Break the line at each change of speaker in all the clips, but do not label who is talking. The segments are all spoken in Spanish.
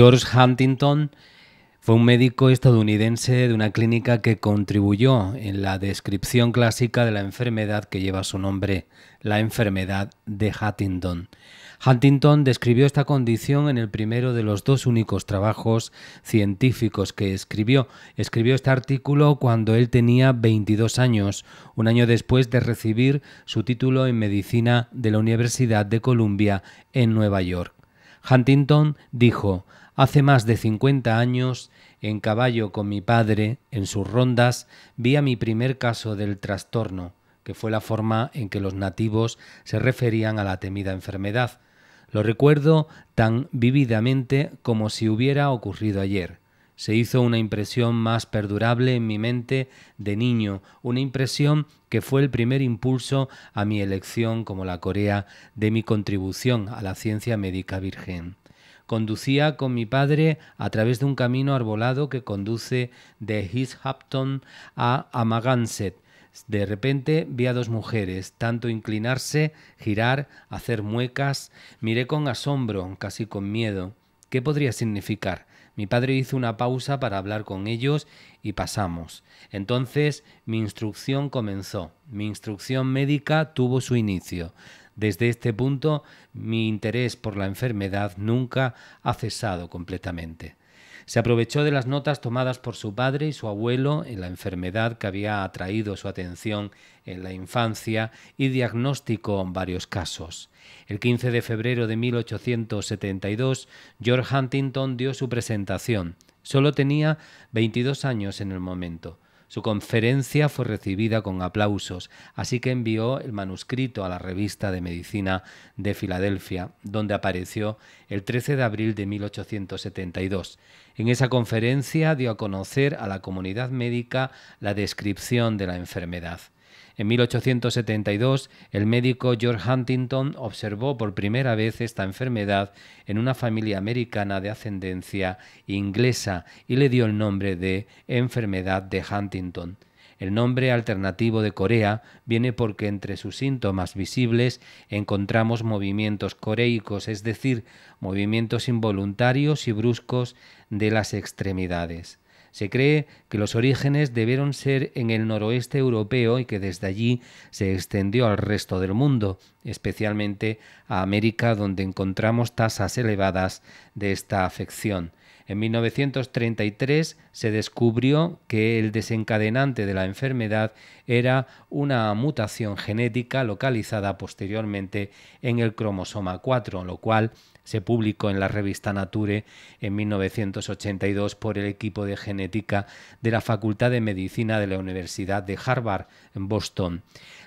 George Huntington fue un médico estadounidense de una clínica que contribuyó en la descripción clásica de la enfermedad que lleva su nombre, la enfermedad de Huntington. Huntington describió esta condición en el primero de los dos únicos trabajos científicos que escribió. Escribió este artículo cuando él tenía 22 años, un año después de recibir su título en medicina de la Universidad de Columbia en Nueva York. Huntington dijo: «Hace más de 50 años, en caballo con mi padre, en sus rondas, vi a mi primer caso del trastorno, que fue la forma en que los nativos se referían a la temida enfermedad. Lo recuerdo tan vívidamente como si hubiera ocurrido ayer. Se hizo una impresión más perdurable en mi mente de niño, una impresión que fue el primer impulso a mi elección como la corea de mi contribución a la ciencia médica virgen. Conducía con mi padre a través de un camino arbolado que conduce de East Hampton a Amagansett. De repente vi a dos mujeres, tanto inclinarse, girar, hacer muecas. Miré con asombro, casi con miedo. ¿Qué podría significar? Mi padre hizo una pausa para hablar con ellos y pasamos. Entonces mi instrucción comenzó. Mi instrucción médica tuvo su inicio. Desde este punto, mi interés por la enfermedad nunca ha cesado completamente». Se aprovechó de las notas tomadas por su padre y su abuelo en la enfermedad que había atraído su atención en la infancia y diagnosticó varios casos. El 15 de febrero de 1872, George Huntington dio su presentación. Solo tenía 22 años en el momento. Su conferencia fue recibida con aplausos, así que envió el manuscrito a la Revista de Medicina de Filadelfia, donde apareció el 13 de abril de 1872. En esa conferencia dio a conocer a la comunidad médica la descripción de la enfermedad. En 1872, el médico George Huntington observó por primera vez esta enfermedad en una familia americana de ascendencia inglesa y le dio el nombre de enfermedad de Huntington. El nombre alternativo de Corea viene porque entre sus síntomas visibles encontramos movimientos coréicos, es decir, movimientos involuntarios y bruscos de las extremidades. Se cree que los orígenes debieron ser en el noroeste europeo y que desde allí se extendió al resto del mundo, especialmente a América, donde encontramos tasas elevadas de esta afección. En 1933 se descubrió que el desencadenante de la enfermedad era una mutación genética localizada posteriormente en el cromosoma 4, lo cual se publicó en la revista Nature en 1982 por el equipo de genética de la Facultad de Medicina de la Universidad de Harvard, en Boston.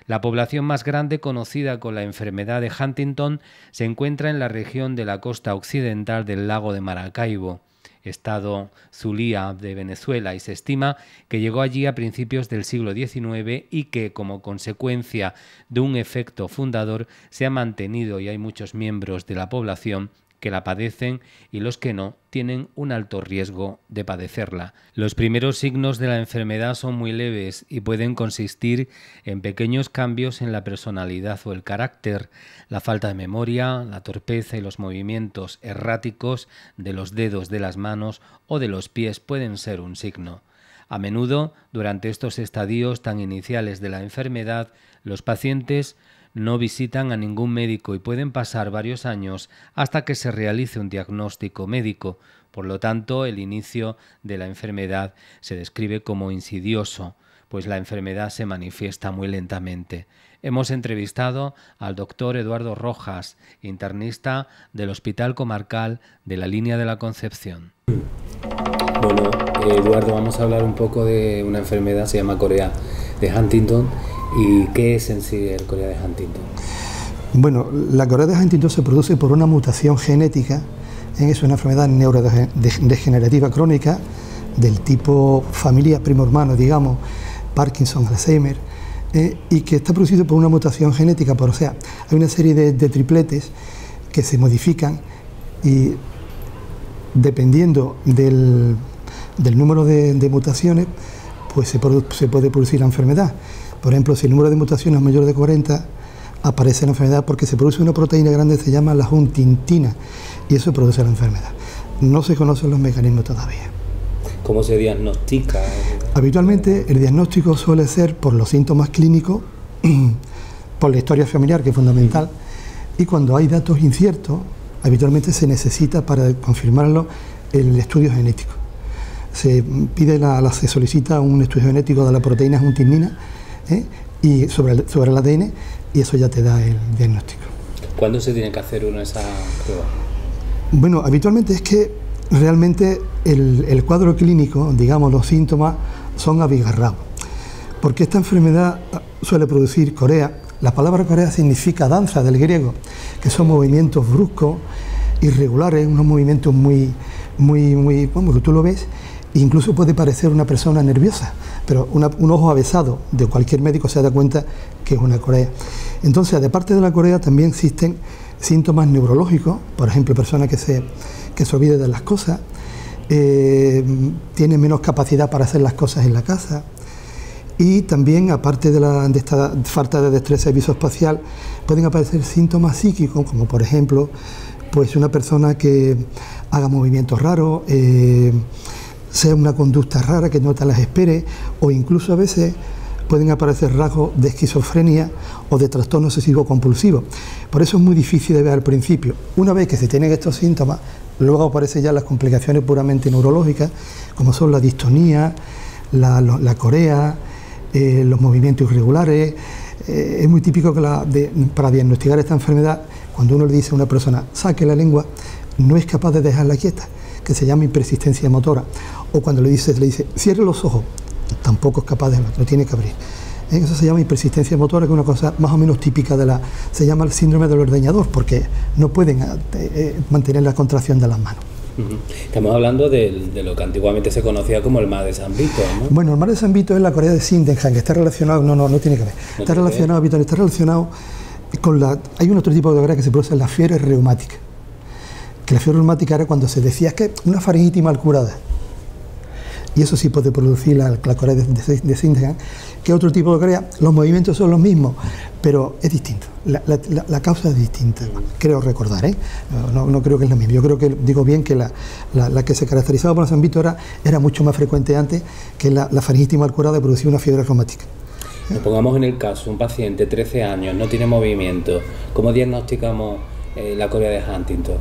La población más grande conocida con la enfermedad de Huntington se encuentra en la región de la costa occidental del lago de Maracaibo, estado Zulia de Venezuela, y se estima que llegó allí a principios del siglo XIX y que, como consecuencia de un efecto fundador, se ha mantenido y hay muchos miembros de la población que la padecen y los que no tienen un alto riesgo de padecerla. Los primeros signos de la enfermedad son muy leves y pueden consistir en pequeños cambios en la personalidad o el carácter. La falta de memoria, la torpeza y los movimientos erráticos de los dedos de las manos o de los pies pueden ser un signo. A menudo, durante estos estadios tan iniciales de la enfermedad, los pacientes no visitan a ningún médico y pueden pasar varios años hasta que se realice un diagnóstico médico. Por lo tanto, el inicio de la enfermedad se describe como insidioso, pues la enfermedad se manifiesta muy lentamente. Hemos entrevistado al doctor Eduardo Rojas, internista del Hospital Comarcal de la Línea de la Concepción.
Bueno, Eduardo, vamos a hablar un poco de una enfermedad, se llama corea de Huntington. ¿Y qué es en sí el corea de Huntington?
Bueno, la corea de Huntington se produce por una mutación genética, es una enfermedad neurodegenerativa crónica del tipo familia primo hermano, digamos, Parkinson, Alzheimer, y que está producido por una mutación genética, o sea, hay una serie de tripletes que se modifican y dependiendo del número de mutaciones, pues se puede producir la enfermedad. Por ejemplo, si el número de mutaciones es mayor de 40, aparece la enfermedad porque se produce una proteína grande que se llama la huntingtina y eso produce la enfermedad. no se conocen los mecanismos todavía.
¿Cómo se diagnostica?
Habitualmente el diagnóstico suele ser por los síntomas clínicos, por la historia familiar, que es fundamental, y cuando hay datos inciertos, habitualmente se necesita para confirmarlo el estudio genético. Se solicita un estudio genético de la proteína juntimina y sobre el ADN, y eso ya te da el diagnóstico.
¿Cuándo se tiene que hacer una de esas pruebas?
Bueno, habitualmente es que realmente el cuadro clínico, digamos, los síntomas son abigarrados, porque esta enfermedad suele producir corea. La palabra corea significa danza, del griego, que son movimientos bruscos, irregulares, unos movimientos muy, bueno, tú lo ves, incluso puede parecer una persona nerviosa, pero un ojo avesado de cualquier médico se da cuenta que es una corea. Entonces, aparte de la corea, también existen síntomas neurológicos, por ejemplo, personas que se olviden de las cosas, tienen menos capacidad para hacer las cosas en la casa, y también, aparte de esta falta de destreza visoespacial, pueden aparecer síntomas psíquicos, como por ejemplo, pues una persona que haga movimientos raros, sea una conducta rara que no te las espere, o incluso a veces pueden aparecer rasgos de esquizofrenia o de trastorno obsesivo compulsivo. Por eso es muy difícil de ver al principio. Una vez que se tienen estos síntomas, luego aparecen ya las complicaciones puramente neurológicas, como son la distonía, la corea, los movimientos irregulares. Es muy típico que para diagnosticar esta enfermedad, cuando uno le dice a una persona saque la lengua, no es capaz de dejarla quieta, que se llama impersistencia motora. O cuando le dice cierre los ojos, tampoco es capaz de dejarlo, lo tiene que abrir. Eso se llama impersistencia motora, que es una cosa más o menos típica se llama el síndrome del ordeñador, porque no pueden mantener la contracción de las manos.
Estamos hablando de lo que antiguamente se conocía como el mar de San Vito, ¿no?
Bueno, el mar de San Vito es la corea de Sydenham, que está relacionado, no tiene que ver. Está relacionado con hay un otro tipo de corea que se produce en la fiebre reumática. Que la fiebre reumática era cuando se decía que una faringitis mal curada. Y eso sí puede producir la corea de Sydenham, que es otro tipo de corea. Los movimientos son los mismos, pero es distinto. La causa es distinta, creo recordar, ¿eh? No creo que es la misma. Yo creo que digo bien que la que se caracterizaba por San Vito era mucho más frecuente antes, que la faringitis mal curada producía una fiebre reumática.
Nos pongamos en el caso, un paciente, 13 años, no tiene movimiento. ¿Cómo diagnosticamos la corea de Huntington?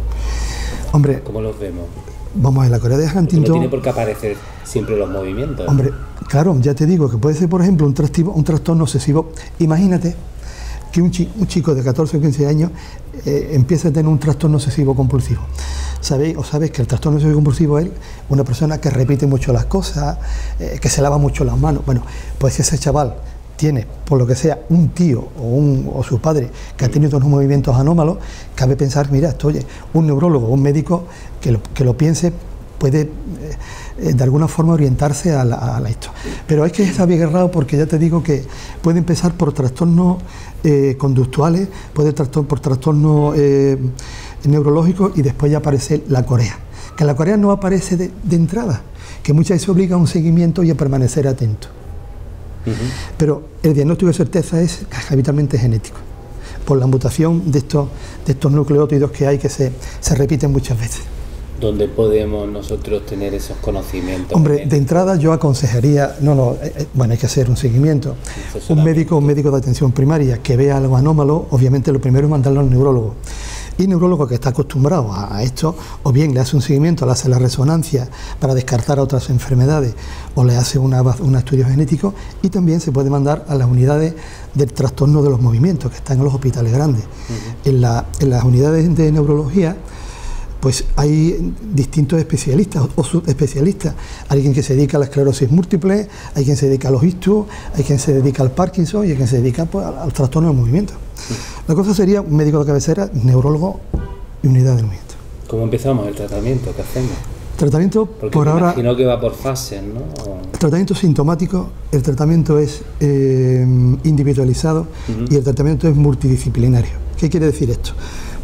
Hombre,
¿cómo los vemos?
Vamos a la corea de Huntington.
No tiene por qué aparecer siempre los movimientos.
Hombre, claro, ya te digo que puede ser, por ejemplo, un trastorno obsesivo. Imagínate que un chico de 14 o 15 años empieza a tener un trastorno obsesivo compulsivo. Sabes que el trastorno obsesivo compulsivo es una persona que repite mucho las cosas, que se lava mucho las manos. Bueno, pues si ese chaval tiene, por lo que sea, un tío o su padre que ha tenido unos movimientos anómalos, cabe pensar, mira, esto, oye, un neurólogo o un médico que lo piense puede de alguna forma orientarse a esto. Pero es que está bien agarrado, porque ya te digo que puede empezar por trastornos conductuales, puede por trastornos neurológicos, y después ya aparece la corea. Que la corea no aparece de entrada, que muchas veces obliga a un seguimiento y a permanecer atento. Pero el diagnóstico de certeza es habitualmente genético, por la mutación de estos nucleótidos que hay, que se repiten muchas veces.
¿Dónde podemos nosotros tener esos conocimientos?
Hombre, de entrada yo aconsejaría, bueno, hay que hacer un seguimiento. Un médico de atención primaria que vea algo anómalo, obviamente lo primero es mandarlo al neurólogo. Y el neurólogo que está acostumbrado a esto, o bien le hace un seguimiento, le hace la resonancia para descartar otras enfermedades, o le hace un estudio genético, y también se puede mandar a las unidades del trastorno de los movimientos, que están en los hospitales grandes. En las unidades de neurología, pues hay distintos especialistas o subespecialistas. Hay quien que se dedica a la esclerosis múltiple, hay quien se dedica a los ictus, hay quien se dedica al Parkinson, y hay quien se dedica, pues, al trastorno del movimiento. La cosa sería un médico de cabecera, neurólogo y unidad del movimiento.
¿Cómo empezamos el tratamiento? ¿Qué hacemos?
Tratamiento,
porque
por ahora,
imagino que va por fases, ¿no?
El tratamiento sintomático, el tratamiento es individualizado, y el tratamiento es multidisciplinario. ¿Qué quiere decir esto?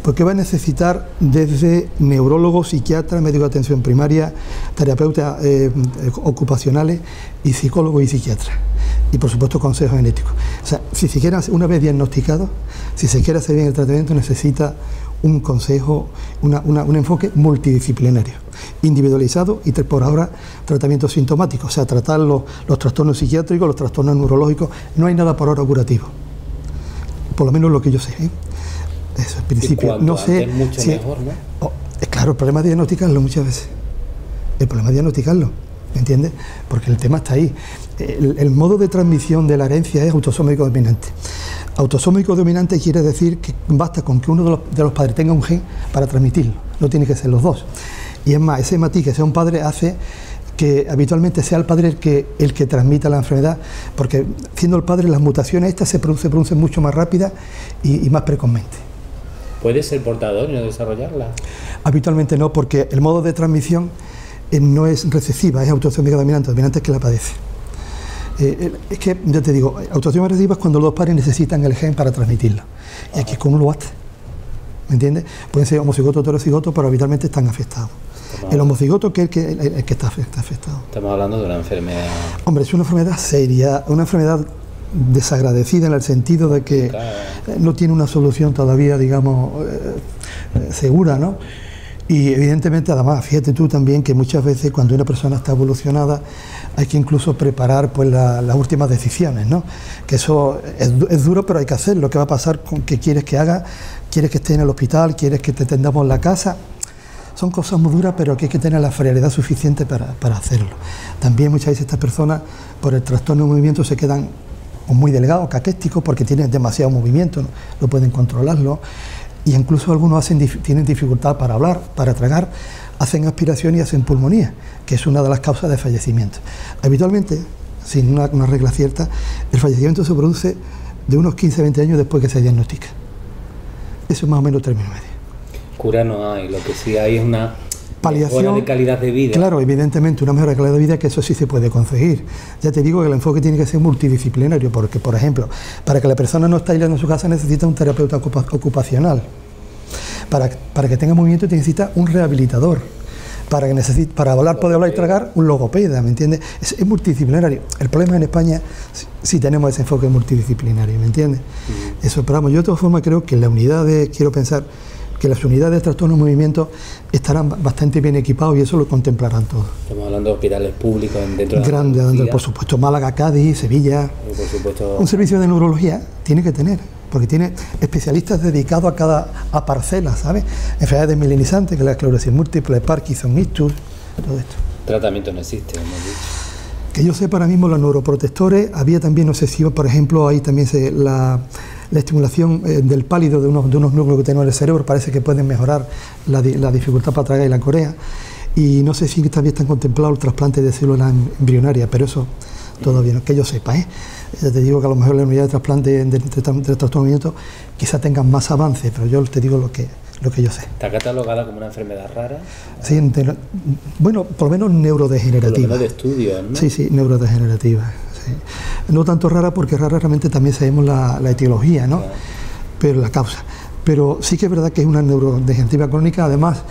Porque va a necesitar desde neurólogo, psiquiatra, médico de atención primaria, terapeutas ocupacionales, y psicólogos y psiquiatras. Y por supuesto consejos genéticos. O sea, si se quiere, una vez diagnosticado, si se quiere hacer bien el tratamiento, necesita un consejo, un enfoque multidisciplinario, individualizado y por ahora tratamiento sintomático, o sea, tratar los trastornos psiquiátricos, los trastornos neurológicos. No hay nada por ahora curativo, por lo menos lo que yo sé, ¿eh? Eso es principio. No sé
mucho
si,
mejor, ¿no?
Claro, el problema es diagnosticarlo muchas veces. El problema es diagnosticarlo, ¿me entiendes? Porque el tema está ahí. El modo de transmisión de la herencia es autosómico dominante. Autosómico dominante quiere decir que basta con que uno de los padres tenga un gen para transmitirlo, no tiene que ser los dos. Y es más, ese matiz que sea un padre hace que habitualmente sea el padre el que transmita la enfermedad, porque siendo el padre las mutaciones estas se producen mucho más rápidas y más precozmente.
¿Puede ser portador y no desarrollarla?
Habitualmente no, porque el modo de transmisión no es recesiva, es autosómica dominante es que la padece. Es que, ya te digo, autosómica recesiva es cuando los dos padres necesitan el gen para transmitirlo. Y aquí es como lo hace, ¿me entiendes? Pueden ser homocigoto o heterocigoto, pero habitualmente están afectados. El homocigoto que es el que está afectado.
Estamos hablando de una enfermedad...
Hombre, es una enfermedad seria, una enfermedad desagradecida en el sentido de que no tiene una solución todavía, digamos, segura, ¿no? Y evidentemente, además, fíjate tú también que muchas veces cuando una persona está evolucionada hay que incluso preparar pues las últimas decisiones, ¿no? Que eso es duro, pero hay que hacerlo. ¿Qué va a pasar con qué quieres que haga? ¿Quieres que esté en el hospital? ¿Quieres que te atendamos en la casa? Son cosas muy duras, pero que hay que tener la frialdad suficiente para hacerlo. También muchas veces estas personas, por el trastorno de movimiento, se quedan muy delgados, caquésticos, porque tienen demasiado movimiento, no pueden controlarlo. Y incluso algunos tienen dificultad para hablar, para tragar, hacen aspiración y hacen pulmonía, que es una de las causas de fallecimiento. Habitualmente, sin una regla cierta, el fallecimiento se produce de unos 15-20 años después que se diagnostica. Eso es más o menos el término medio.
Cura no hay, lo que sí hay es una
paliación,
mejora de calidad de vida.
Claro, evidentemente una mejora de calidad de vida, que eso sí se puede conseguir. Ya te digo que el enfoque tiene que ser multidisciplinario, porque, por ejemplo, para que la persona no esté aislada en su casa necesita un terapeuta ocupacional. Para que tenga movimiento necesita un rehabilitador. Para hablar, poder hablar y tragar, un logopeda, ¿me entiendes? Es multidisciplinario. El problema en España, sí tenemos ese enfoque multidisciplinario, ¿me entiendes? Eso, pero vamos, yo de todas formas creo que quiero pensar que las unidades de trastorno de movimiento estarán bastante bien equipados y eso lo contemplarán todos.
Estamos hablando de hospitales públicos dentro de
grandes, por supuesto, Málaga, Cádiz, Sevilla.
Y por supuesto...
Un servicio de neurología tiene que tener, porque tiene especialistas dedicados a parcelas, ¿sabes? Enfermedades milenizantes, que es la esclerosis múltiple, Parkinson, ictus, todo esto.
Tratamiento no existe, hemos dicho.
Que yo sepa, ahora mismo los neuroprotectores, había también, no sé si, por ejemplo, ahí también la estimulación del pálido de unos núcleos que tenemos en el cerebro, parece que pueden mejorar la dificultad para tragar y la corea. Y no sé si también están contemplados el trasplante de células embrionarias, pero eso todavía no, que yo sepa, ¿eh? Ya te digo que a lo mejor la unidad de trasplante de trastorno quizá tengan más avance, pero yo te digo lo que yo sé.
¿Está catalogada como una enfermedad rara?
Sí, bueno, por lo menos neurodegenerativa.
Por lo menos de estudios, ¿no?
Sí, neurodegenerativa. Sí. No tanto rara, porque rara realmente también sabemos la etiología, ¿no? Claro. Pero la causa. Pero sí que es verdad que es una neurodegenerativa crónica. Además,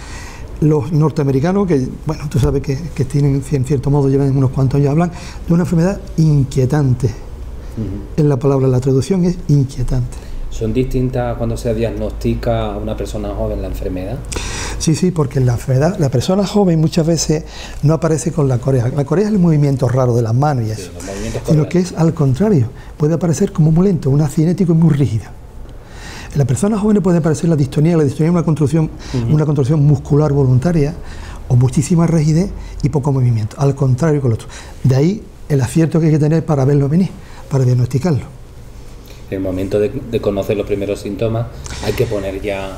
los norteamericanos, que bueno, tú sabes que tienen, en cierto modo, llevan unos cuantos años, hablan de una enfermedad inquietante. En la palabra, la traducción es inquietante.
¿Son distintas cuando se diagnostica a una persona joven la enfermedad?
Sí, porque la persona joven muchas veces no aparece con la corea. La corea es el movimiento raro de las manos y eso. Sino que es al contrario, puede aparecer como muy lento, una cinético y muy rígida. En la persona joven puede aparecer la distonía es una construcción muscular voluntaria o muchísima rigidez y poco movimiento, al contrario que el otro. De ahí el acierto que hay que tener para verlo venir, para diagnosticarlo.
En el momento de conocer los primeros síntomas hay que poner ya...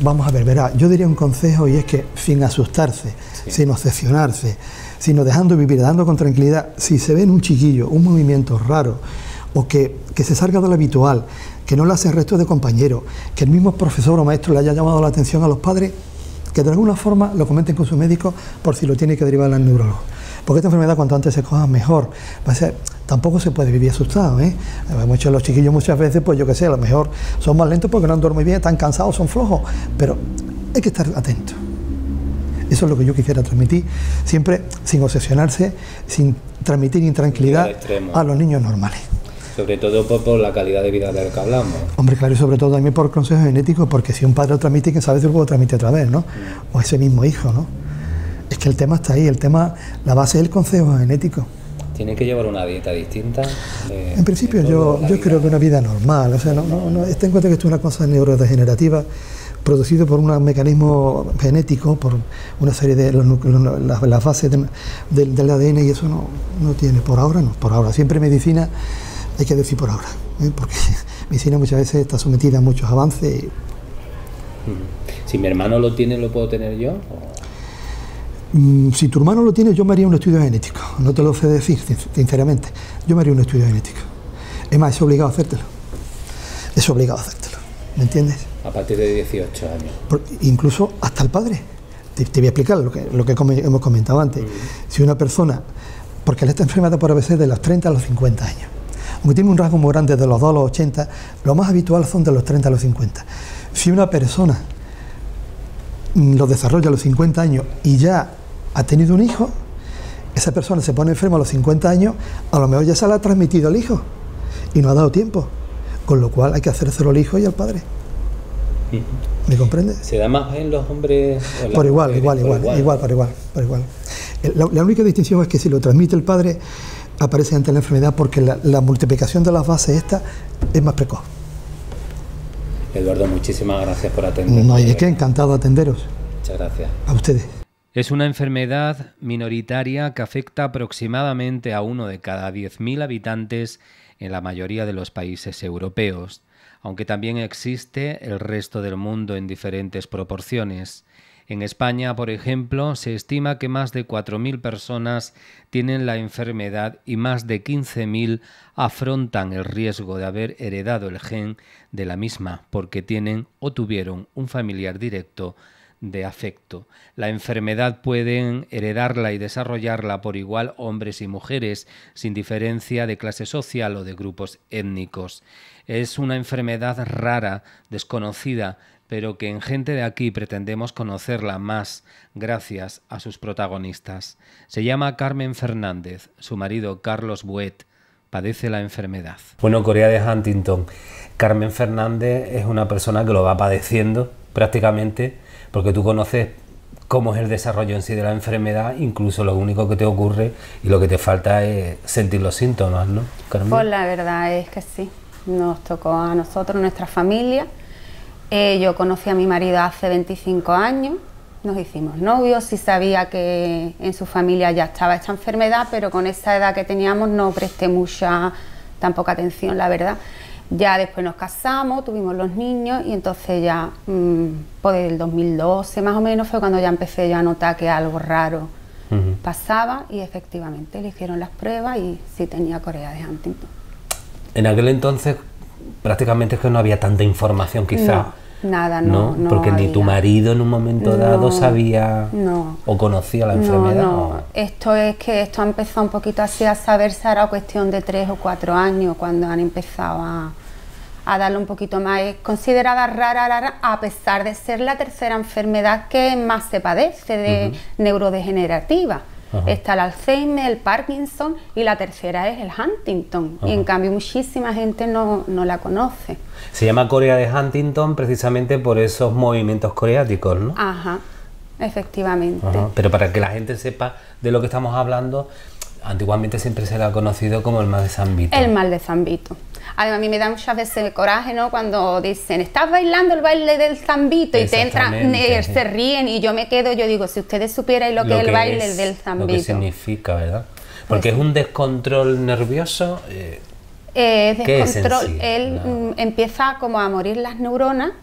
Vamos a ver, verá, yo diría un consejo, y es que sin asustarse, sin obsesionarse, sino dejando vivir, dando con tranquilidad, si se ve en un chiquillo un movimiento raro o que se salga de lo habitual, que no le hace el resto de compañeros, que el mismo profesor o maestro le haya llamado la atención a los padres, que de alguna forma lo comenten con su médico por si lo tiene que derivar al neurólogo. Porque esta enfermedad, cuanto antes se coja, mejor. Tampoco se puede vivir asustado, ¿eh? Muchos de los chiquillos muchas veces, pues yo qué sé, a lo mejor son más lentos porque no han dormido bien, están cansados, son flojos, pero hay que estar atentos. Eso es lo que yo quisiera transmitir, siempre sin obsesionarse, sin transmitir intranquilidad a los niños normales.
Sobre todo por la calidad de vida de la que hablamos.
Hombre, claro, y sobre todo también por consejos genéticos, porque si un padre lo transmite, quién sabe si luego lo transmite otra vez, ¿no? O ese mismo hijo, ¿no? Es que el tema está ahí, la base es el consejo genético.
¿Tienen que llevar una dieta distinta?
En principio yo creo que una vida normal, o sea, ten en cuenta que esto es una cosa neurodegenerativa, producido por un mecanismo genético, por una serie de las bases del ADN, y eso no tiene, por ahora no, por ahora. Siempre medicina, hay que decir por ahora, porque medicina muchas veces está sometida a muchos avances.
Si mi hermano lo tiene, ¿lo puedo tener yo?
Si tu hermano lo tiene, yo me haría un estudio genético, no te lo sé decir, sinceramente, yo me haría un estudio genético. Es más, es obligado a hacértelo, ¿me entiendes?
A partir de 18 años.
Incluso hasta el padre. Te voy a explicar lo que hemos comentado antes. Si una persona, porque esta enfermedad puede ser de los 30 a los 50 años, aunque tiene un rasgo muy grande de los 2 a los 80, lo más habitual son de los 30 a los 50. Si una persona lo desarrolla a los 50 años y ya ha tenido un hijo, esa persona se pone enferma a los 50 años, a lo mejor ya se la ha transmitido al hijo y no ha dado tiempo, con lo cual hay que hacérselo al hijo y al padre. ¿Me comprendes?
¿Se da más en los hombres?
Por igual. La única distinción es que si lo transmite el padre, aparece ante la enfermedad, porque la multiplicación de las bases esta es más precoz.
Eduardo, muchísimas gracias por atendernos.
No hay de qué, encantado de atenderos.
Muchas gracias.
A ustedes.
Es una enfermedad minoritaria que afecta aproximadamente a 1 de cada 10.000 habitantes en la mayoría de los países europeos, aunque también existe el resto del mundo en diferentes proporciones. En España, por ejemplo, se estima que más de 4.000 personas tienen la enfermedad y más de 15.000 afrontan el riesgo de haber heredado el gen de la misma porque tienen o tuvieron un familiar directo de afecto. La enfermedad pueden heredarla y desarrollarla por igual hombres y mujeres, sin diferencia de clase social o de grupos étnicos. Es una enfermedad rara, desconocida, pero que en Gente de Aquí pretendemos conocerla más gracias a sus protagonistas. Se llama Carmen Fernández, su marido Carlos Buet padece la enfermedad.
Bueno, Corea de Huntington. Carmen Fernández es una persona que lo va padeciendo prácticamente, porque tú conoces cómo es el desarrollo en sí de la enfermedad, incluso lo único que te ocurre y lo que te falta es sentir los síntomas, ¿no, Carmen?
Pues la verdad es que sí, nos tocó a nosotros, nuestra familia. Yo conocí a mi marido hace 25 años, nos hicimos novios, sí sabía que en su familia ya estaba esta enfermedad, pero con esa edad que teníamos no presté tampoco atención, la verdad. Ya después nos casamos, tuvimos los niños y entonces ya, por el 2012 más o menos, fue cuando ya empecé yo a notar que algo raro pasaba, y efectivamente le hicieron las pruebas y sí tenía Corea de Huntington.
En aquel entonces prácticamente es que no había tanta información quizá.
No,
porque
había.
Ni tu marido en un momento dado sabía o conocía la enfermedad.
Esto ha empezado un poquito así a saberse ahora, cuestión de 3 o 4 años, cuando han empezado a darle un poquito más. Es considerada rara, a pesar de ser la tercera enfermedad que más se padece de neurodegenerativa. Está el Alzheimer, el Parkinson, y la tercera es el Huntington. Y en cambio muchísima gente no la conoce.
Se llama Corea de Huntington precisamente por esos movimientos coreáticos, ¿no?
Ajá, efectivamente.
Pero para que la gente sepa de lo que estamos hablando, antiguamente siempre se le ha conocido como el mal de San Vito.
El mal de San Vito. Además, a mí me da muchas veces coraje, ¿no?, cuando dicen, estás bailando el baile del San Vito, y te entran, se ríen, y yo me quedo, yo digo, si ustedes supieran lo que es el baile del San Vito.
Lo que significa, ¿verdad? Porque pues, es un descontrol nervioso.
Descontrol. Él empieza como a morir las neuronas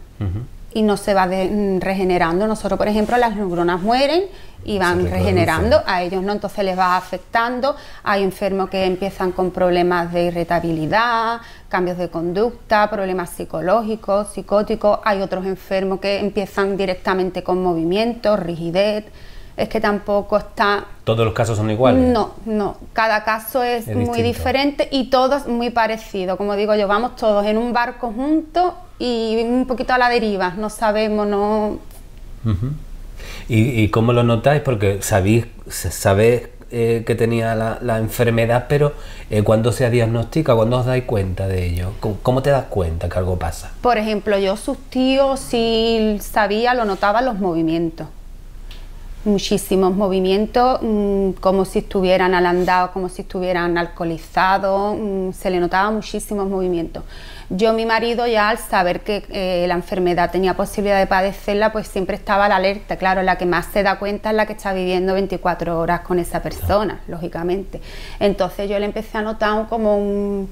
y no se va regenerando. Nosotros, por ejemplo, las neuronas mueren y van regenerando, a ellos no, entonces les va afectando. Hay enfermos que empiezan con problemas de irritabilidad, cambios de conducta, problemas psicológicos, psicóticos. Hay otros enfermos que empiezan directamente con movimientos, rigidez. Es que tampoco está...
¿Todos los casos son iguales?
No, cada caso es muy diferente y todos muy parecidos. Como digo yo, vamos todos en un barco juntos y un poquito a la deriva, no sabemos, ¿Y
cómo lo notáis? Porque sabéis que tenía la enfermedad, pero ¿cuándo se diagnostica? ¿Cuándo os dais cuenta de ello? ¿Cómo te das cuenta que algo pasa?
Por ejemplo, yo sus tíos sí sabía, lo notaba los movimientos. Muchísimos movimientos, como si estuvieran al andado, como si estuvieran alcoholizados, se le notaba muchísimos movimientos. Yo, mi marido, ya al saber que la enfermedad tenía posibilidad de padecerla, pues siempre estaba a la alerta. Claro, la que más se da cuenta es la que está viviendo 24 horas con esa persona, lógicamente. Entonces yo le empecé a notar como un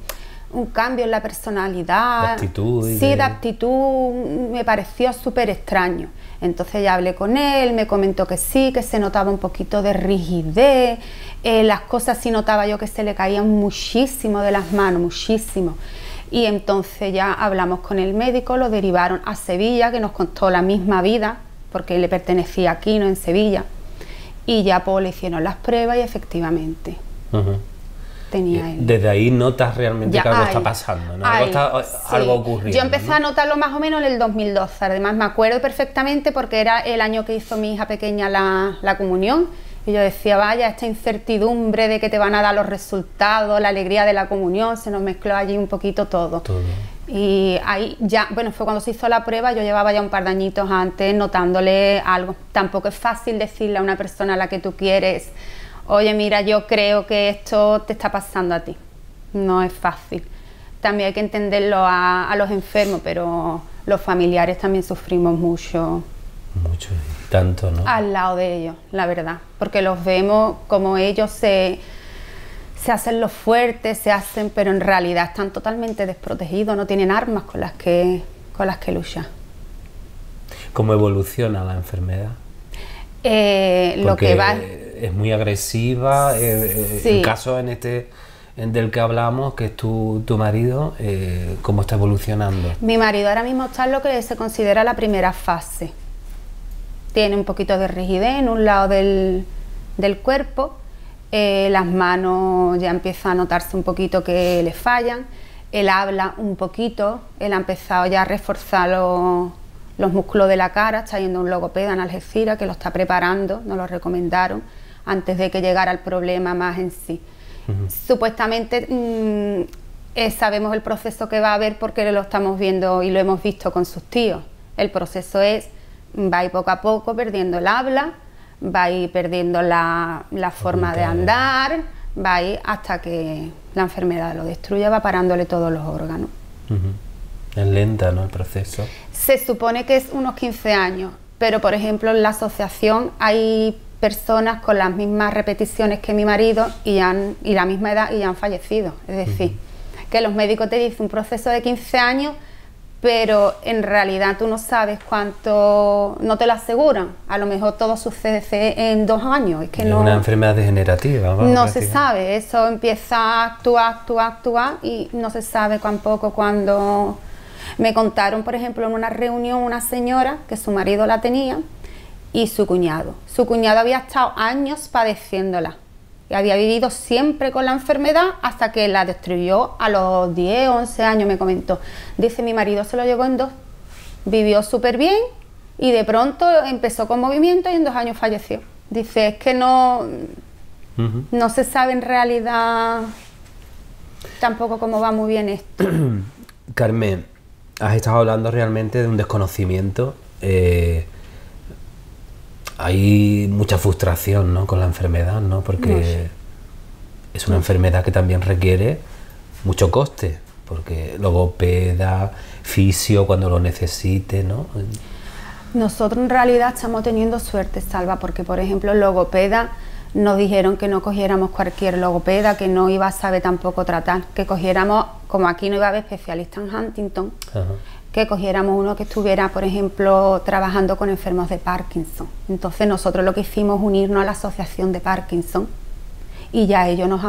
cambio en la personalidad.
De actitud.
Sí, de actitud, me pareció súper extraño. Entonces ya hablé con él, me comentó que sí, que se notaba un poquito de rigidez, las cosas sí notaba yo que se le caían muchísimo de las manos, muchísimo. Y entonces ya hablamos con el médico, lo derivaron a Sevilla, que nos contó la misma vida, porque le pertenecía aquí, no en Sevilla. Y ya pues le hicieron las pruebas y efectivamente tenía él.
Desde ahí notas realmente que algo está pasando, ¿no? Algo ocurriendo.
Yo empecé a notarlo más o menos en el 2012, además me acuerdo perfectamente porque era el año que hizo mi hija pequeña la comunión. Y yo decía, vaya, esta incertidumbre de que te van a dar los resultados, la alegría de la comunión, se nos mezcló allí un poquito todo. Y ahí ya, bueno, fue cuando se hizo la prueba, yo llevaba ya un par de añitos antes notándole algo. Tampoco es fácil decirle a una persona a la que tú quieres, oye, mira, yo creo que esto te está pasando a ti. No es fácil. También hay que entenderlo a los enfermos, pero los familiares también sufrimos mucho.
Mucho, tanto, ¿no?
Al lado de ellos, la verdad, porque los vemos como ellos se hacen los fuertes, pero en realidad están totalmente desprotegidos, no tienen armas con las que luchar.
¿Cómo evoluciona la enfermedad?
Lo que va
es muy agresiva,
sí.
El caso del que hablamos, que es tu marido, ¿cómo está evolucionando?
Mi marido ahora mismo está en lo que se considera la primera fase. Tiene un poquito de rigidez en un lado del cuerpo, las manos ya empieza a notarse un poquito que le fallan, él habla un poquito, él ha empezado ya a reforzar los músculos de la cara, está yendo a un logopeda en Algeciras que lo está preparando, nos lo recomendaron antes de que llegara el problema más en sí. Supuestamente sabemos el proceso que va a haber porque lo estamos viendo y lo hemos visto con sus tíos. El proceso va a ir poco a poco perdiendo el habla, va a ir perdiendo la forma de andar, va a ir hasta que la enfermedad lo destruya, va parándole todos los órganos.
Es lenta, ¿no?, el proceso.
Se supone que es unos 15 años, pero por ejemplo en la asociación hay personas con las mismas repeticiones que mi marido y la misma edad y ya han fallecido. Es decir, que los médicos te dicen un proceso de 15 años, pero en realidad tú no sabes cuánto, no te lo aseguran. A lo mejor todo sucede en 2 años. Es que no,
una enfermedad degenerativa.
No se sabe, eso empieza a actuar y no se sabe tampoco cuándo. Me contaron, por ejemplo, en una reunión una señora que su marido la tenía y su cuñado. Su cuñado había estado años padeciéndola. Y había vivido siempre con la enfermedad hasta que la destruyó a los 10 o 11 años, me comentó. Dice, mi marido se lo llevó en 2, vivió súper bien y de pronto empezó con movimiento y en 2 años falleció. Dice, es que no se sabe en realidad tampoco cómo va muy bien esto.
Carmen, has estado hablando realmente de un desconocimiento. Hay mucha frustración, ¿no?, con la enfermedad, ¿no?, porque es una enfermedad que también requiere mucho coste, porque logopeda, fisio cuando lo necesite, ¿no?
Nosotros en realidad estamos teniendo suerte, Salva, porque por ejemplo logopeda nos dijeron que no cogiéramos cualquier logopeda, que no iba a saber tampoco tratar, que cogiéramos, como aquí no iba a haber especialista en Huntington, que cogiéramos uno que estuviera, por ejemplo, trabajando con enfermos de Parkinson. Entonces nosotros lo que hicimos es unirnos a la asociación de Parkinson y ya ellos nos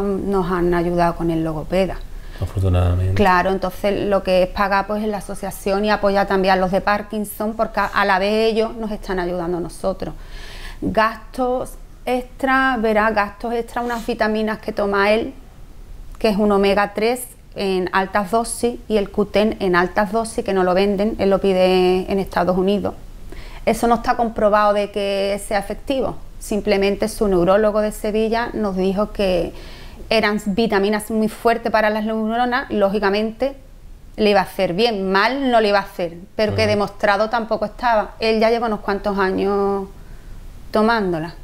han ayudado con el logopeda.
Afortunadamente.
Claro, entonces lo que es pagar pues en la asociación y apoyar también a los de Parkinson, porque a la vez ellos nos están ayudando a nosotros. Gastos extra, unas vitaminas que toma él, que es un omega 3 en altas dosis y el Q10 en altas dosis, que no lo venden, él lo pide en Estados Unidos. Eso no está comprobado de que sea efectivo, Simplemente su neurólogo de Sevilla nos dijo que eran vitaminas muy fuertes para las neuronas, lógicamente le iba a hacer bien, mal no le iba a hacer, pero que demostrado tampoco estaba. Él ya lleva unos cuantos años tomándola.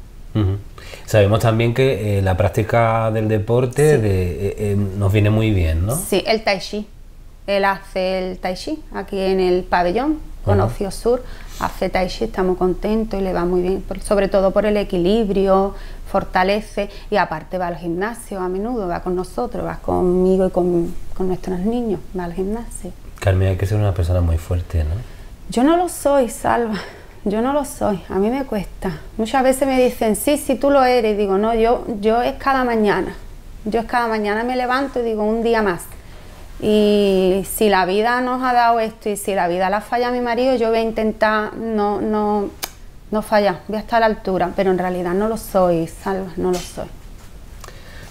Sabemos también que la práctica del deporte nos viene muy bien, ¿no?
Sí, el tai chi. Él hace el tai chi aquí en el pabellón, con Ocio Sur. Hace tai chi, está muy contento y le va muy bien, sobre todo por el equilibrio, fortalece, y aparte va al gimnasio a menudo, va con nosotros, va conmigo y con nuestros niños, va al gimnasio.
Carmen, hay que ser una persona muy fuerte, ¿no?
Yo no lo soy, Salva. Yo no lo soy, a mí me cuesta. Muchas veces me dicen, sí, tú lo eres, y digo, no, yo es cada mañana. Yo es cada mañana me levanto y digo, un día más. Y si la vida nos ha dado esto y si la vida la falla a mi marido, yo voy a intentar no fallar, voy a estar a la altura, pero en realidad no lo soy, Salva, no lo soy.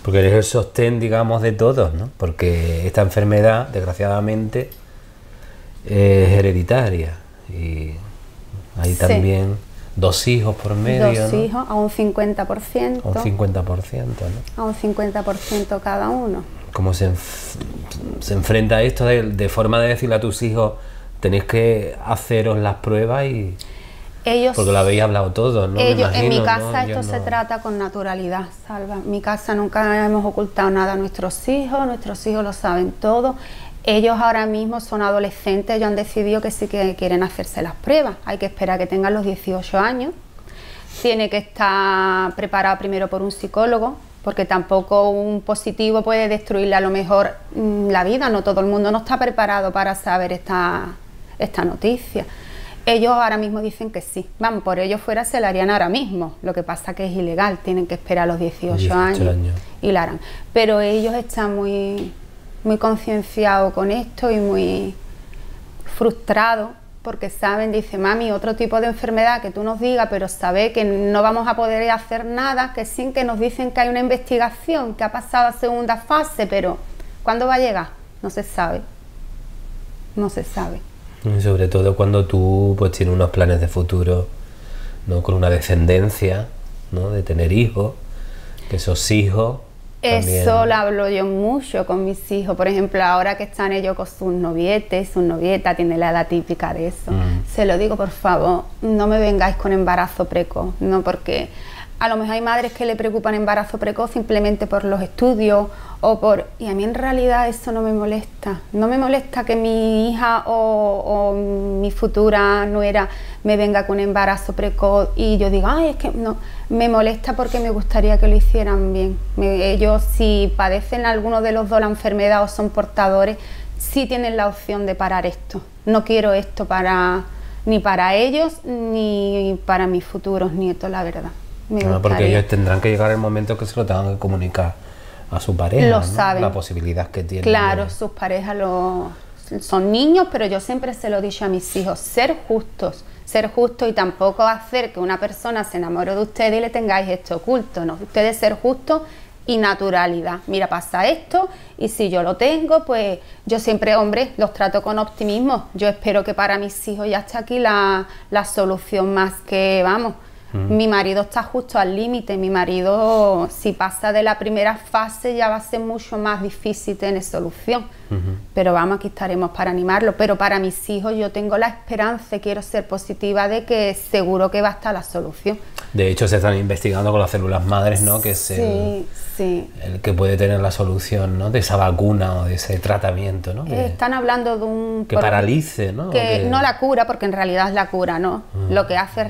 Porque eres el sostén, digamos, de todos, ¿no? Porque esta enfermedad, desgraciadamente, es hereditaria y hay también 2 hijos por medio,
2 hijos, a un 50%.
A un 50%, ¿no?
A un 50% cada uno.
¿Cómo se enfrenta esto de forma de decirle a tus hijos, tenéis que haceros las pruebas y...
Ellos,
porque lo habéis hablado todo, ¿no?
Ellos, en mi
¿no?
casa esto se trata con naturalidad, Salva. En mi casa nunca hemos ocultado nada a nuestros hijos lo saben todo. Ellos ahora mismo son adolescentes, ellos han decidido que sí que quieren hacerse las pruebas. Hay que esperar a que tengan los 18 años. Tiene que estar preparado primero por un psicólogo, porque tampoco un positivo puede destruirle a lo mejor la vida. No todo el mundo no está preparado para saber esta noticia. Ellos ahora mismo dicen que sí. Vamos, por ellos fuera se la harían ahora mismo. Lo que pasa que es ilegal, tienen que esperar a los 18 años y la harán. Pero ellos están muy concienciados con esto y muy frustrados porque saben, dice, mami, otro tipo de enfermedad que tú nos digas, pero sabe que no vamos a poder hacer nada, que sí que nos dicen que hay una investigación, que ha pasado a segunda fase, pero ¿cuándo va a llegar? No se sabe. No se sabe.
Y sobre todo cuando tú pues tienes unos planes de futuro, ¿no? Con una descendencia, ¿no? De tener hijos, que esos hijos también...
Eso lo hablo yo mucho con mis hijos. Por ejemplo, ahora que están ellos con sus novietes, su novieta tiene la edad típica de eso. Se lo digo, por favor, no me vengáis con embarazo precoz, no, porque a lo mejor hay madres que le preocupan embarazo precoz simplemente por los estudios o por... Y a mí en realidad eso no me molesta. No me molesta que mi hija o mi futura nuera me venga con embarazo precoz y yo diga, ay, es que no. Me molesta porque me gustaría que lo hicieran bien. Ellos, si padecen alguno de los dos la enfermedad o son portadores, sí tienen la opción de parar esto. No quiero esto ni para ellos ni para mis futuros nietos, la verdad.
Porque ellos tendrán que llegar el momento que se lo tengan que comunicar a su pareja,
lo
¿no?
saben.
La posibilidad que tienen.
Claro, sus parejas son niños, pero yo siempre se lo he dicho a mis hijos, ser justos y tampoco hacer que una persona se enamore de ustedes y le tengáis esto oculto, ¿no? Ustedes ser justos y naturalidad. Mira, pasa esto y si yo lo tengo, pues yo siempre, hombre, los trato con optimismo. Yo espero que para mis hijos ya esté aquí la solución más que, vamos, mi marido está justo al límite. Mi marido, si pasa de la primera fase, ya va a ser mucho más difícil tener solución. Pero vamos, aquí estaremos para animarlo. Pero para mis hijos yo tengo la esperanza y quiero ser positiva de que seguro que va a estar la solución.
De hecho, se están investigando con las células madres, ¿no? Que es el que puede tener la solución, ¿no? De esa vacuna o de ese tratamiento, ¿no?
Están hablando de un...
Que paralice, ¿no?
Que no la cura, porque en realidad es la cura, ¿no? Lo que hace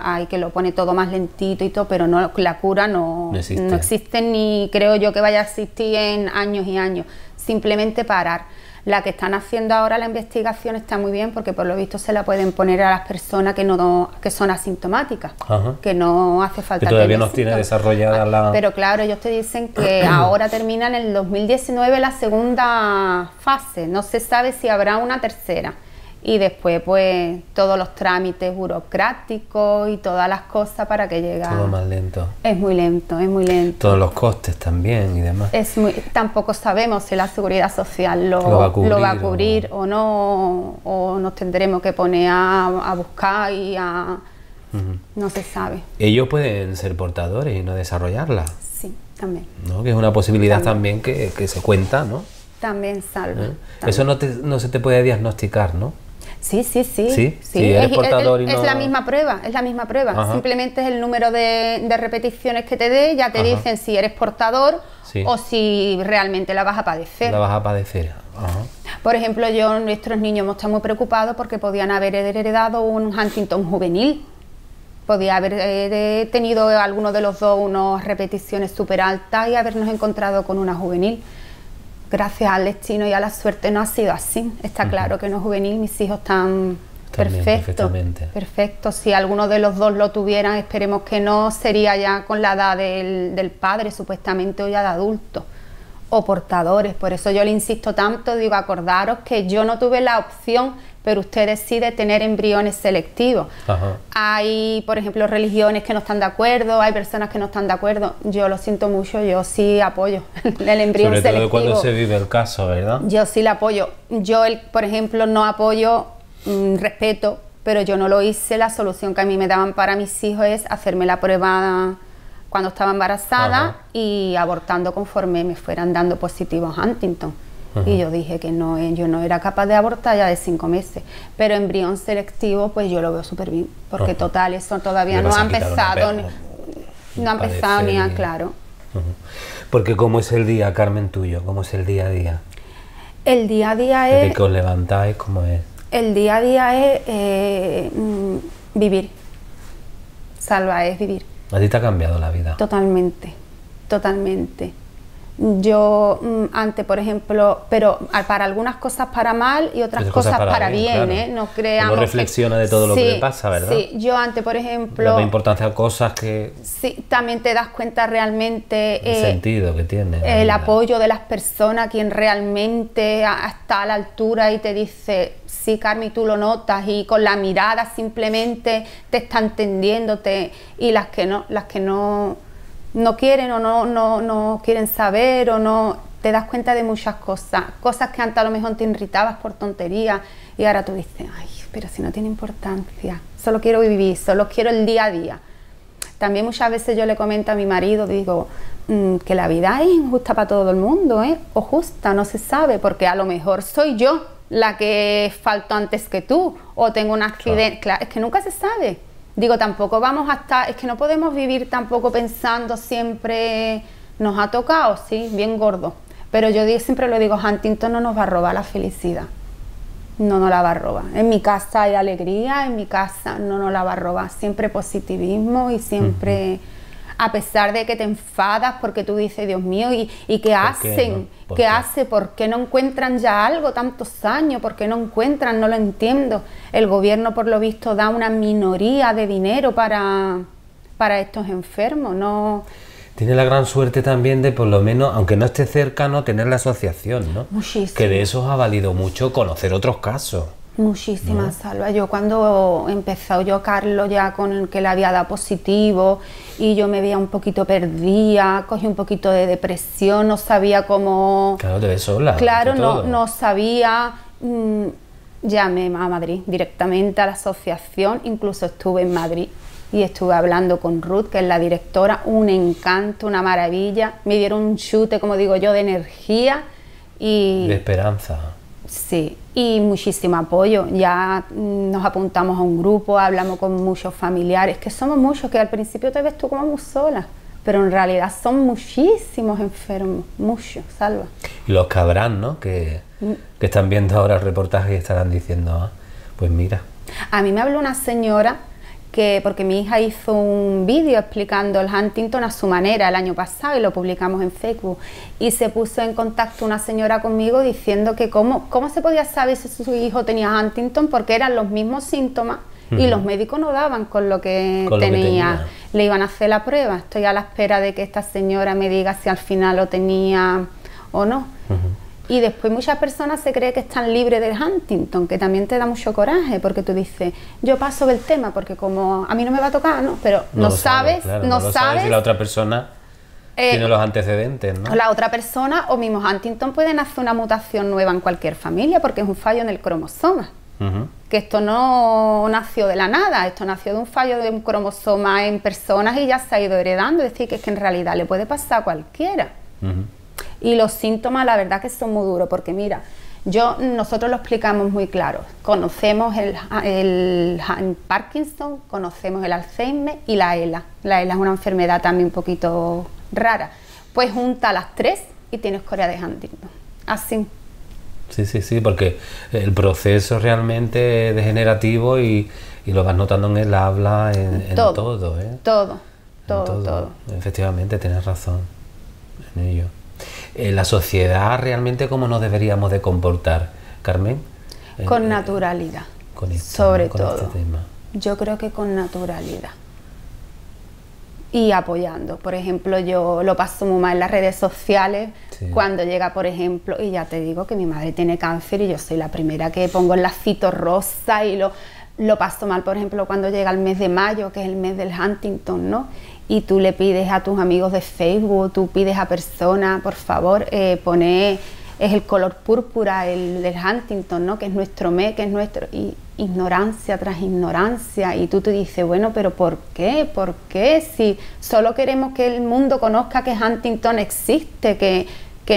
hay que lo pone todo más lentito y todo, pero no, la cura no existe ni creo yo que vaya a existir en años y años. Simplemente parar. La que están haciendo ahora la investigación está muy bien porque por lo visto se la pueden poner a las personas que son asintomáticas, que no hace falta
que todavía no tiene desarrollada la...
Pero claro, ellos te dicen que ahora termina en el 2019 la segunda fase, no se sabe si habrá una tercera. Y después pues todos los trámites burocráticos y todas las cosas para que llegue.
Todo más lento.
Es muy lento, es muy lento.
Todos los costes también y demás.
Tampoco sabemos si la Seguridad Social lo va a cubrir o no, o nos tendremos que poner a buscar y a No se sabe.
Ellos pueden ser portadores y no desarrollarla,
Sí, también.
¿no? Que es una posibilidad también que se cuenta, ¿no?
También salva.
¿Eh?
También.
Eso no se te puede diagnosticar, ¿no?
Sí.
¿Sí? Si eres portador y no...
Es la misma prueba, es la misma prueba.
Ajá.
Simplemente es el número de repeticiones que te dé, ya te
Ajá.
dicen si eres portador
Sí.
o si realmente la vas a padecer.
La vas a padecer. Ajá.
Por ejemplo, nuestros niños hemos estado muy preocupados porque podían haber heredado un Huntington juvenil. Podía haber tenido alguno de los dos unas repeticiones súper altas y habernos encontrado con una juvenil. Gracias al destino y a la suerte no ha sido así. Está claro que no es juvenil, mis hijos están
También,
perfectos.
perfectamente.
Perfectos. Si alguno de los dos lo tuvieran, esperemos que no, sería ya con la edad del padre, supuestamente, o ya de adulto, o portadores. Por eso yo le insisto tanto, digo, acordaros que yo no tuve la opción, pero usted decide tener embriones selectivos.
Ajá.
Hay, por ejemplo, religiones que no están de acuerdo, hay personas que no están de acuerdo. Yo lo siento mucho, yo sí apoyo el embrión
Sobre
selectivo.
todo cuando se vive el caso, ¿verdad?
Yo sí la apoyo. Yo, por ejemplo, no apoyo, respeto, pero yo no lo hice. La solución que a mí me daban para mis hijos es hacerme la prueba cuando estaba embarazada.
Ajá.
Y abortando conforme me fueran dando positivos Huntington. Y yo dije que no, yo no era capaz de abortar ya de 5 meses. Pero embrión selectivo, pues yo lo veo súper bien. Porque
Ajá.
total, eso todavía
Le
no
vas
ha
a quitar
empezado.
una
No ha empezado ni a,
padecer.
claro.
Ujú. Porque ¿cómo es el día, Carmen, tuyo? ¿Cómo es el día a día?
El día a día
Desde
es...
que os levantáis, ¿cómo es?
El día a día es vivir. Salva, es vivir.
¿A ti te ha cambiado la vida?
Totalmente, totalmente. Yo antes, por ejemplo, pero para algunas cosas para mal y otras cosas para bien,
claro.
¿eh? No creamos
Uno reflexiona de todo lo que
Sí,
le pasa, ¿verdad?
Sí, yo antes, por
Le
ejemplo,
da importancia a cosas que...
sí, también te das cuenta realmente
el sentido que tiene. la
el
vida.
apoyo de las personas, quien realmente está a la altura y te dice, sí, Carmen, tú lo notas, y con la mirada simplemente te está entendiéndote, y las que no quieren o no quieren saber o no, te das cuenta de muchas cosas que antes a lo mejor te irritabas por tonterías y ahora tú dices, ay, pero si no tiene importancia, solo quiero vivir, solo quiero el día a día. También muchas veces yo le comento a mi marido, digo, que la vida es injusta para todo el mundo, ¿eh? O justa, no se sabe, porque a lo mejor soy yo la que falto antes que tú, o tengo un accidente, claro, es que nunca se sabe. Digo, tampoco vamos a estar, es que no podemos vivir tampoco pensando siempre, nos ha tocado, sí, bien gordo. Pero yo siempre lo digo, Huntington no nos va a robar la felicidad. No nos la va a robar. En mi casa hay alegría, en mi casa no nos la va a robar. Siempre positivismo y siempre, a pesar de que te enfadas porque tú dices, Dios mío, ¿y qué hacen?
¿Por
¿Qué
qué?
hace? ¿Por qué no encuentran ya algo tantos años? ¿Por qué no encuentran? No lo entiendo. El gobierno, por lo visto, da una minoría de dinero para estos enfermos. No.
Tiene la gran suerte también de, por lo menos, aunque no esté cercano, tener la asociación, ¿no?
Muchísimo.
Que de eso os ha valido mucho conocer otros casos.
Muchísimas, Salva. Yo cuando empezó yo, Carlos, ya con el que le había dado positivo y yo me veía un poquito perdida, cogí un poquito de depresión, no sabía cómo...
Claro, te ves sola.
Claro,
ante todo.
no sabía. Llamé a Madrid directamente a la asociación, incluso estuve en Madrid y estuve hablando con Ruth, que es la directora, un encanto, una maravilla. Me dieron un chute, como digo yo, de energía y...
De esperanza.
Sí, y muchísimo apoyo. Ya nos apuntamos a un grupo, hablamos con muchos familiares, que somos muchos, que al principio te ves tú como muy sola, pero en realidad son muchísimos enfermos, muchos, Salva.
Y los que habrán, ¿no? Que están viendo ahora el reportaje y estarán diciendo, ah, pues mira.
A mí me habló una señora porque mi hija hizo un vídeo explicando el Huntington a su manera el año pasado y lo publicamos en Facebook, y se puso en contacto una señora conmigo diciendo que cómo se podía saber si su hijo tenía Huntington, porque eran los mismos síntomas y los médicos no daban con lo que tenía. Le iban a hacer la prueba. Estoy a la espera de que esta señora me diga si al final lo tenía o no. Y después muchas personas se creen que están libres del Huntington, que también te da mucho coraje, porque tú dices, yo paso del tema, porque como a mí no me va a tocar, ¿no? Pero no sabes,
claro,
no
lo
sabes
si la otra persona tiene los antecedentes, ¿no?
La otra persona o mismo Huntington pueden hacer una mutación nueva en cualquier familia, porque es un fallo en el cromosoma. Que esto no nació de la nada, esto nació de un fallo de un cromosoma en personas y ya se ha ido heredando, es decir, que es que en realidad le puede pasar a cualquiera. Y los síntomas, la verdad que son muy duros, porque mira, nosotros lo explicamos muy claro, conocemos el Parkinson, conocemos el Alzheimer y la ELA. La ELA es una enfermedad también un poquito rara, pues junta las tres y tienes Corea de Huntington, así.
Sí, porque el proceso realmente es degenerativo y lo vas notando en el habla, en todo, ¿eh?
Todo.
Efectivamente, tienes razón en ello. La sociedad realmente, ¿cómo nos deberíamos de comportar, Carmen?
Con naturalidad, sobre todo. Este tema. Yo creo que con naturalidad. Y apoyando. Por ejemplo, yo lo paso muy mal en las redes sociales, cuando llega, por ejemplo, y ya te digo que mi madre tiene cáncer y yo soy la primera que pongo el lacito rosa y lo paso mal, por ejemplo, cuando llega el mes de mayo, que es el mes del Huntington, ¿no? Y tú le pides a tus amigos de Facebook, tú pides a personas, por favor, es el color púrpura, el del Huntington, ¿no? Que es nuestro mes, que es nuestro... Y ignorancia tras ignorancia, y tú te dices, bueno, pero ¿por qué? ¿Por qué? Si solo queremos que el mundo conozca que Huntington existe, que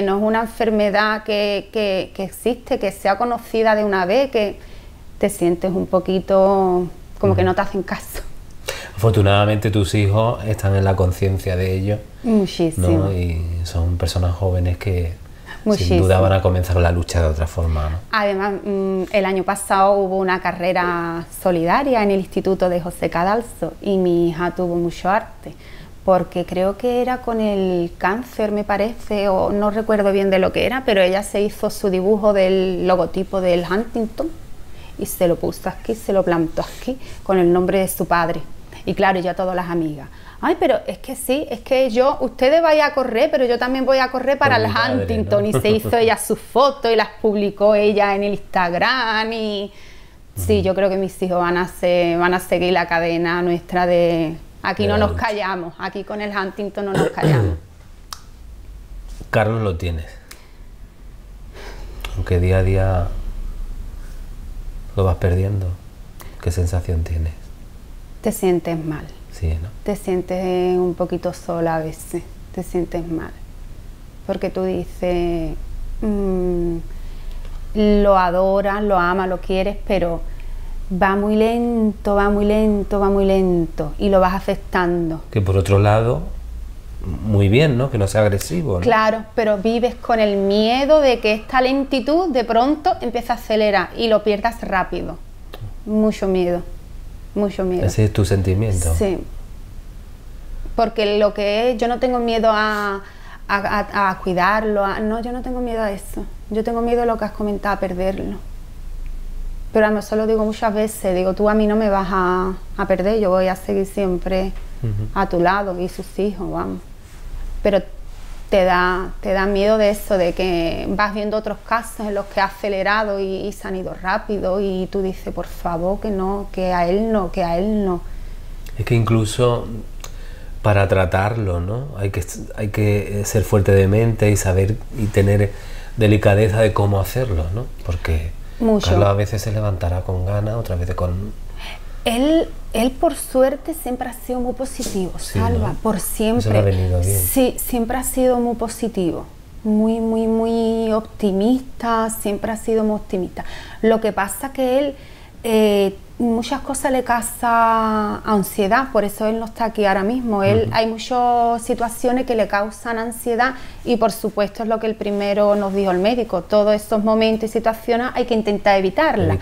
no es una enfermedad que existe, que sea conocida de una vez, que te sientes un poquito como que no te hacen caso.
Afortunadamente tus hijos están en la conciencia de ello.
Muchísimo.
¿No? Y son personas jóvenes que sin duda van a comenzar la lucha de otra forma, ¿no?
Además, el año pasado hubo una carrera solidaria en el Instituto de José Cadalso y mi hija tuvo mucho arte, porque creo que era con el cáncer, me parece, o no recuerdo bien de lo que era, pero ella se hizo su dibujo del logotipo del Huntington y se lo puso aquí, se lo plantó aquí, con el nombre de su padre. Y claro, ya todas las amigas, ay, pero es que sí, es que ustedes vayan a correr, pero yo también voy a correr para el Huntington, ¿no? Y se hizo ella sus fotos y las publicó ella en el Instagram y sí, yo creo que mis hijos van a seguir la cadena nuestra de aquí no nos callamos, aquí con el Huntington no nos callamos.
Carlos, lo tienes, aunque día a día lo vas perdiendo, ¿qué sensación tienes?
Te sientes mal.
Sí, ¿no?
Te sientes un poquito sola a veces, te sientes mal. Porque tú dices, lo adoras, lo amas, lo quieres, pero va muy lento, va muy lento, va muy lento y lo vas aceptando.
Que por otro lado, muy bien, ¿no? Que no sea agresivo, ¿no?
Claro, pero vives con el miedo de que esta lentitud de pronto empiece a acelerar y lo pierdas rápido. Mucho miedo. Mucho miedo.
Ese es tu sentimiento.
Sí. Porque lo que es, yo no tengo miedo a cuidarlo, no, yo no tengo miedo a eso. Yo tengo miedo a lo que has comentado, a perderlo. Pero a mí solo digo muchas veces, digo, tú a mí no me vas a perder, yo voy a seguir siempre a tu lado y sus hijos, vamos. Pero te da miedo de eso, de que vas viendo otros casos en los que ha acelerado y se han ido rápido y tú dices, por favor, que no, que a él no, que a él no.
Es que incluso para tratarlo, ¿no? Hay que ser fuerte de mente y saber y tener delicadeza de cómo hacerlo, ¿no? Porque Carlos a veces se levantará con ganas, otras veces con...
Él por suerte siempre ha sido muy positivo, sí, Salva, ¿no? Por siempre.
Eso le ha venido bien.
Sí, siempre ha sido muy positivo, muy optimista, siempre ha sido muy optimista. Lo que pasa que él, muchas cosas le causa ansiedad, por eso él no está aquí ahora mismo. Hay muchas situaciones que le causan ansiedad y por supuesto es lo que el primero nos dijo el médico, todos esos momentos y situaciones hay que intentar evitarlo.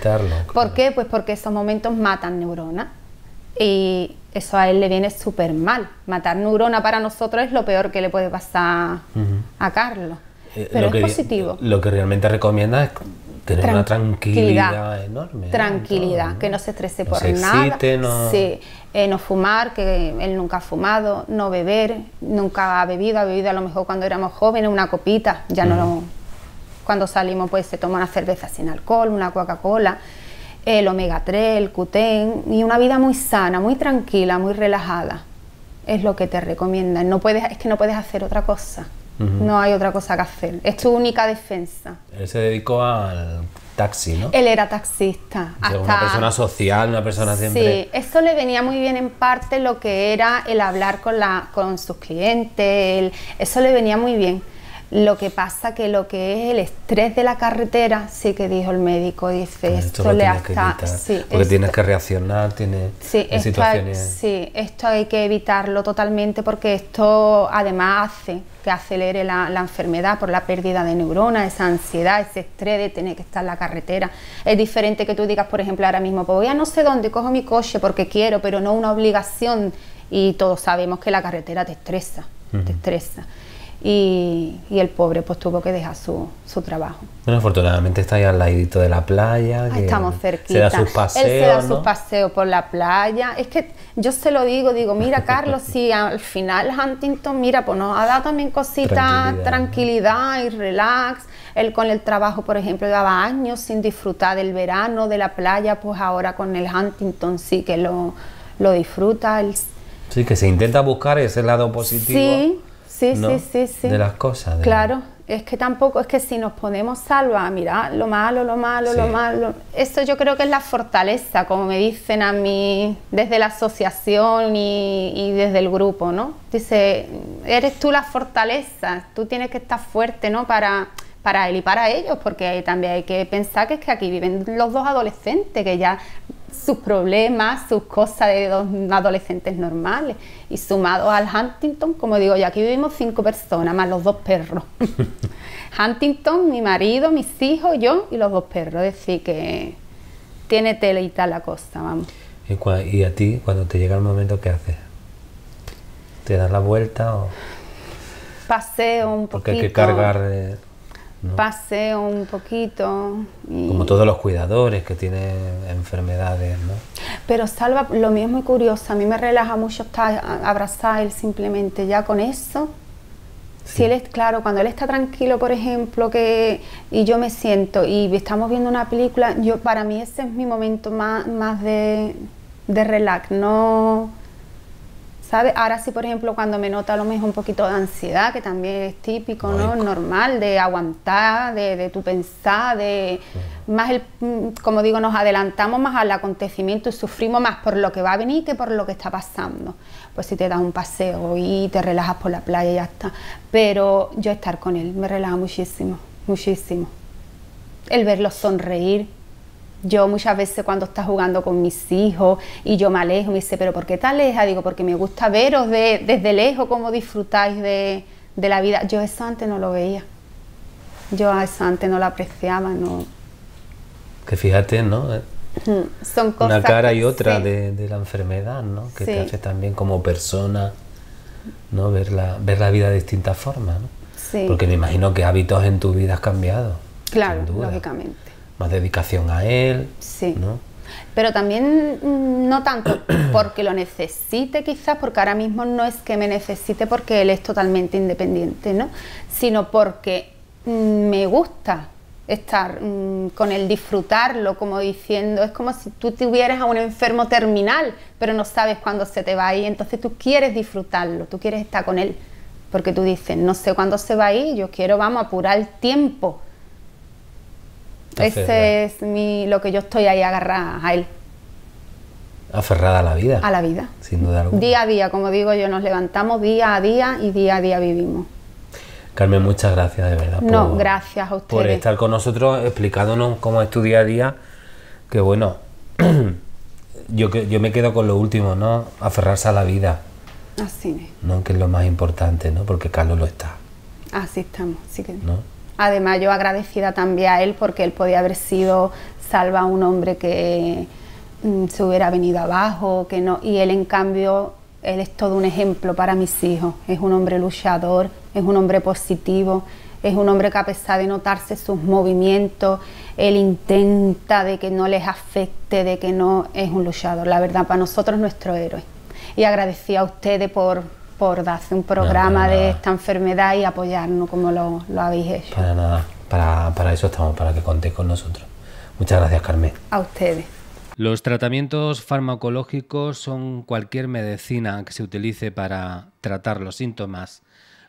¿Por qué? Pues porque esos momentos matan neuronas y eso a él le viene súper mal. Matar neuronas para nosotros es lo peor que le puede pasar a Carlos, pero es positivo. Lo que realmente recomienda es tener una tranquilidad enorme. Tranquilidad, ¿no? Que no se estrese por nada. Excite, no... Sí, no fumar, que él nunca ha fumado, no beber, nunca ha bebido a lo mejor cuando éramos jóvenes una copita, ya no, cuando salimos pues se toma una cerveza sin alcohol, una Coca-Cola, el omega 3, el Q10 y una vida muy sana, muy tranquila, muy relajada, es lo que te recomiendan. Es que no puedes hacer otra cosa. No hay otra cosa que hacer, es tu única defensa.
Él se dedicó al taxi, ¿no?
Él era taxista.
O sea, una persona social, una persona siempre...
Sí, eso le venía muy bien en parte lo que era el hablar con sus clientes, eso le venía muy bien. Lo que pasa que lo que es el estrés de la carretera, sí que dijo el médico, dice,
Pues
esto le
hasta...
Sí,
porque tienes que reaccionar, situaciones...
esto hay que evitarlo totalmente porque esto además hace que acelere la enfermedad por la pérdida de neuronas, esa ansiedad, ese estrés de tener que estar en la carretera. Es diferente que tú digas, por ejemplo, ahora mismo, pues voy a no sé dónde, cojo mi coche porque quiero, pero no una obligación, y todos sabemos que la carretera te estresa, te estresa. Y el pobre pues tuvo que dejar su trabajo.
Bueno, afortunadamente está ahí al ladito de la playa. Que
estamos cerquita.
Se da sus paseos,
él se da
¿no?
sus paseos por la playa. Es que yo se lo digo, mira Carlos, si al final Huntington, mira, pues nos ha dado también cositas, tranquilidad y relax. Él con el trabajo, por ejemplo, llevaba años sin disfrutar del verano, de la playa, pues ahora con el Huntington sí que lo disfruta.
Sí, que se intenta buscar ese lado positivo.
Sí. Sí,
¿no?
sí.
De las cosas.
Claro, es que tampoco, es que si nos ponemos salvos a mirar lo malo, eso yo creo que es la fortaleza, como me dicen a mí desde la asociación y desde el grupo, ¿no? Dice, eres tú la fortaleza, tú tienes que estar fuerte, ¿no? Para él y para ellos, porque también hay que pensar que es que aquí viven los dos adolescentes, que ya sus problemas, sus cosas de dos adolescentes normales, y sumado al Huntington, como digo yo, aquí vivimos 5 personas, más los 2 perros. Huntington, mi marido, mis hijos, yo y los 2 perros, es decir, que tiene tela y tal la cosa, vamos.
¿Y a ti, cuando te llega el momento, qué haces? ¿Te das la vuelta o...?
Paseo un poquito.
Porque hay que cargar... ¿no?
Paseo un poquito.
Como todos los cuidadores que tienen enfermedades, ¿no?
Pero Salva, lo mío es muy curioso, a mí me relaja mucho estar abrazada a él simplemente ya con eso. Sí. Si él es, claro, cuando él está tranquilo, por ejemplo, y yo me siento y estamos viendo una película, para mí ese es mi momento más de relax, no... ¿Sabes? Ahora sí, por ejemplo, cuando me nota a lo mejor un poquito de ansiedad, que también es típico, ¿no? Normal, de aguantar, de tu pensar, como digo, nos adelantamos más al acontecimiento y sufrimos más por lo que va a venir que por lo que está pasando. Pues si te das un paseo y te relajas por la playa y ya está. Pero yo estar con él me relaja muchísimo, muchísimo. El verlo sonreír. Yo muchas veces cuando está jugando con mis hijos y yo me alejo, me dice, ¿pero por qué te alejas? Digo, porque me gusta veros desde lejos cómo disfrutáis de la vida. Yo eso antes no lo veía. Yo a eso antes no lo apreciaba, no.
Que fíjate, ¿no?
Son cosas
una cara y otra
sí.
de la enfermedad, ¿no? Que
sí.
te hace también como persona, ¿no? Ver la vida de distintas formas, ¿no?
Sí.
Porque me imagino que hábitos en tu vida has cambiado.
Claro,
sin duda.
lógicamente.
Más dedicación a él,
sí.
¿no?
Pero también no tanto porque lo necesite quizás, porque ahora mismo no es que me necesite porque él es totalmente independiente, ¿no? Sino porque me gusta estar con él, disfrutarlo, como diciendo, es como si tú tuvieras a un enfermo terminal, pero no sabes cuándo se te va a ir, entonces tú quieres disfrutarlo, tú quieres estar con él, porque tú dices, no sé cuándo se va a ir, yo quiero, vamos, apurar el tiempo. Ese es lo que yo estoy ahí agarrada a él.
Aferrada a la vida.
A la vida.
Sin duda alguna.
Día a día, como digo yo, nos levantamos día a día y día a día vivimos.
Carmen, muchas gracias de verdad.
No, gracias a ustedes.
Por estar con nosotros explicándonos cómo es tu día a día. Que bueno, yo me quedo con lo último, ¿no? Aferrarse a la vida.
Así es.
¿No? Que es lo más importante, ¿no? Porque Carlos lo está.
Así estamos, sí que.
¿No?
Además, yo agradecida también a él porque él podía haber sido Salva, un hombre que se hubiera venido abajo, que no, y él en cambio, él es todo un ejemplo para mis hijos. Es un hombre luchador, es un hombre positivo, es un hombre que a pesar de notarse sus movimientos, él intenta de que no les afecte, de que no, es un luchador. La verdad, para nosotros es nuestro héroe. Y agradecida a ustedes por darse un programa de esta enfermedad y apoyarnos como lo habéis hecho.
Para nada, para eso estamos, para que contéis con nosotros. Muchas gracias, Carmen.
A ustedes.
Los tratamientos farmacológicos son cualquier medicina que se utilice para tratar los síntomas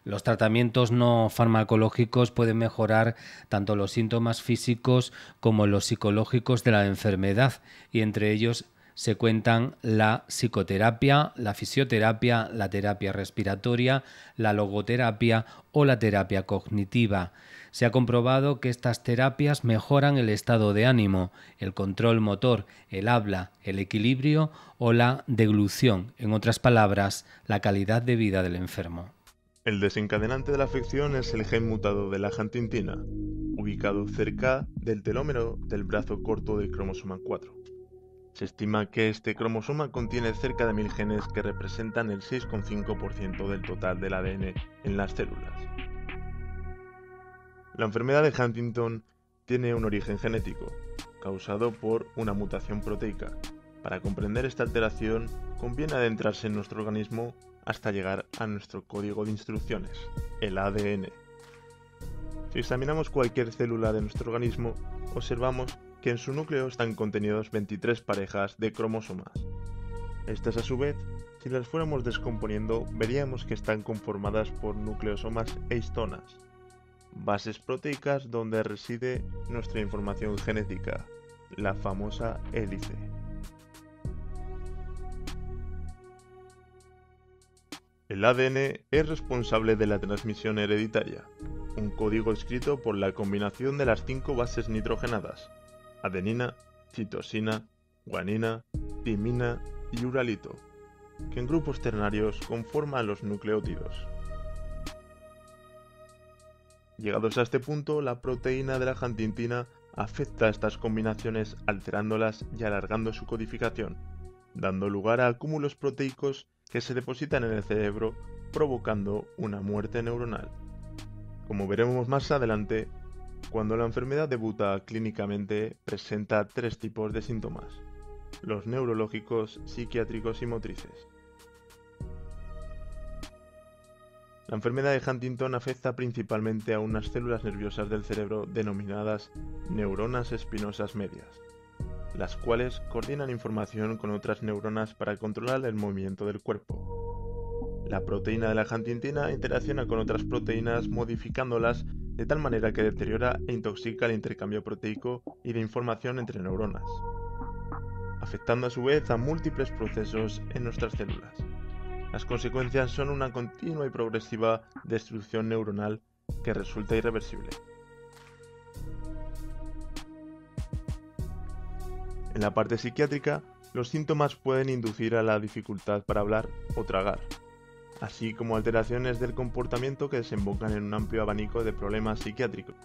Los tratamientos no farmacológicos pueden mejorar tanto los síntomas físicos como los psicológicos de la enfermedad, y entre ellos se cuentan la psicoterapia, la fisioterapia, la terapia respiratoria, la logoterapia o la terapia cognitiva. Se ha comprobado que estas terapias mejoran el estado de ánimo, el control motor, el habla, el equilibrio o la deglución, en otras palabras, la calidad de vida del enfermo.
El desencadenante de la afección es el gen mutado de la huntingtina, ubicado cerca del telómero del brazo corto del cromosoma 4. Se estima que este cromosoma contiene cerca de 1000 genes que representan el 6,5% del total del ADN en las células. La enfermedad de Huntington tiene un origen genético, causado por una mutación proteica. Para comprender esta alteración, conviene adentrarse en nuestro organismo hasta llegar a nuestro código de instrucciones, el ADN. Si examinamos cualquier célula de nuestro organismo, observamos que en su núcleo están contenidos 23 parejas de cromosomas. Estas, a su vez, si las fuéramos descomponiendo, veríamos que están conformadas por nucleosomas e histonas, bases proteicas donde reside nuestra información genética, la famosa hélice. El ADN es responsable de la transmisión hereditaria, un código escrito por la combinación de las 5 bases nitrogenadas: adenina, citosina, guanina, timina y uralito, que en grupos ternarios conforman los nucleótidos. Llegados a este punto, la proteína de la huntingtina afecta a estas combinaciones alterándolas y alargando su codificación, dando lugar a acúmulos proteicos que se depositan en el cerebro, provocando una muerte neuronal. Como veremos más adelante, cuando la enfermedad debuta clínicamente, presenta 3 tipos de síntomas: los neurológicos, psiquiátricos y motrices. La enfermedad de Huntington afecta principalmente a unas células nerviosas del cerebro denominadas neuronas espinosas medias, las cuales coordinan información con otras neuronas para controlar el movimiento del cuerpo. La proteína de la huntingtina interacciona con otras proteínas modificándolas de tal manera que deteriora e intoxica el intercambio proteico y de información entre neuronas, afectando a su vez a múltiples procesos en nuestras células. Las consecuencias son una continua y progresiva destrucción neuronal que resulta irreversible. En la parte psiquiátrica, los síntomas pueden inducir a la dificultad para hablar o tragar, así como alteraciones del comportamiento que desembocan en un amplio abanico de problemas psiquiátricos.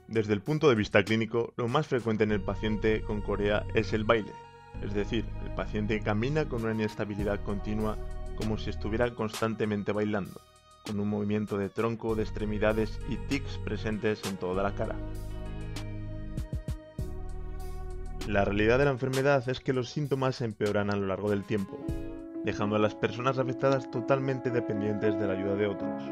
Desde el punto de vista clínico, lo más frecuente en el paciente con corea es el baile, es decir, el paciente camina con una inestabilidad continua como si estuviera constantemente bailando, con un movimiento de tronco, de extremidades y tics presentes en toda la cara. La realidad de la enfermedad es que los síntomas empeoran a lo largo del tiempo, dejando a las personas afectadas totalmente dependientes de la ayuda de otros.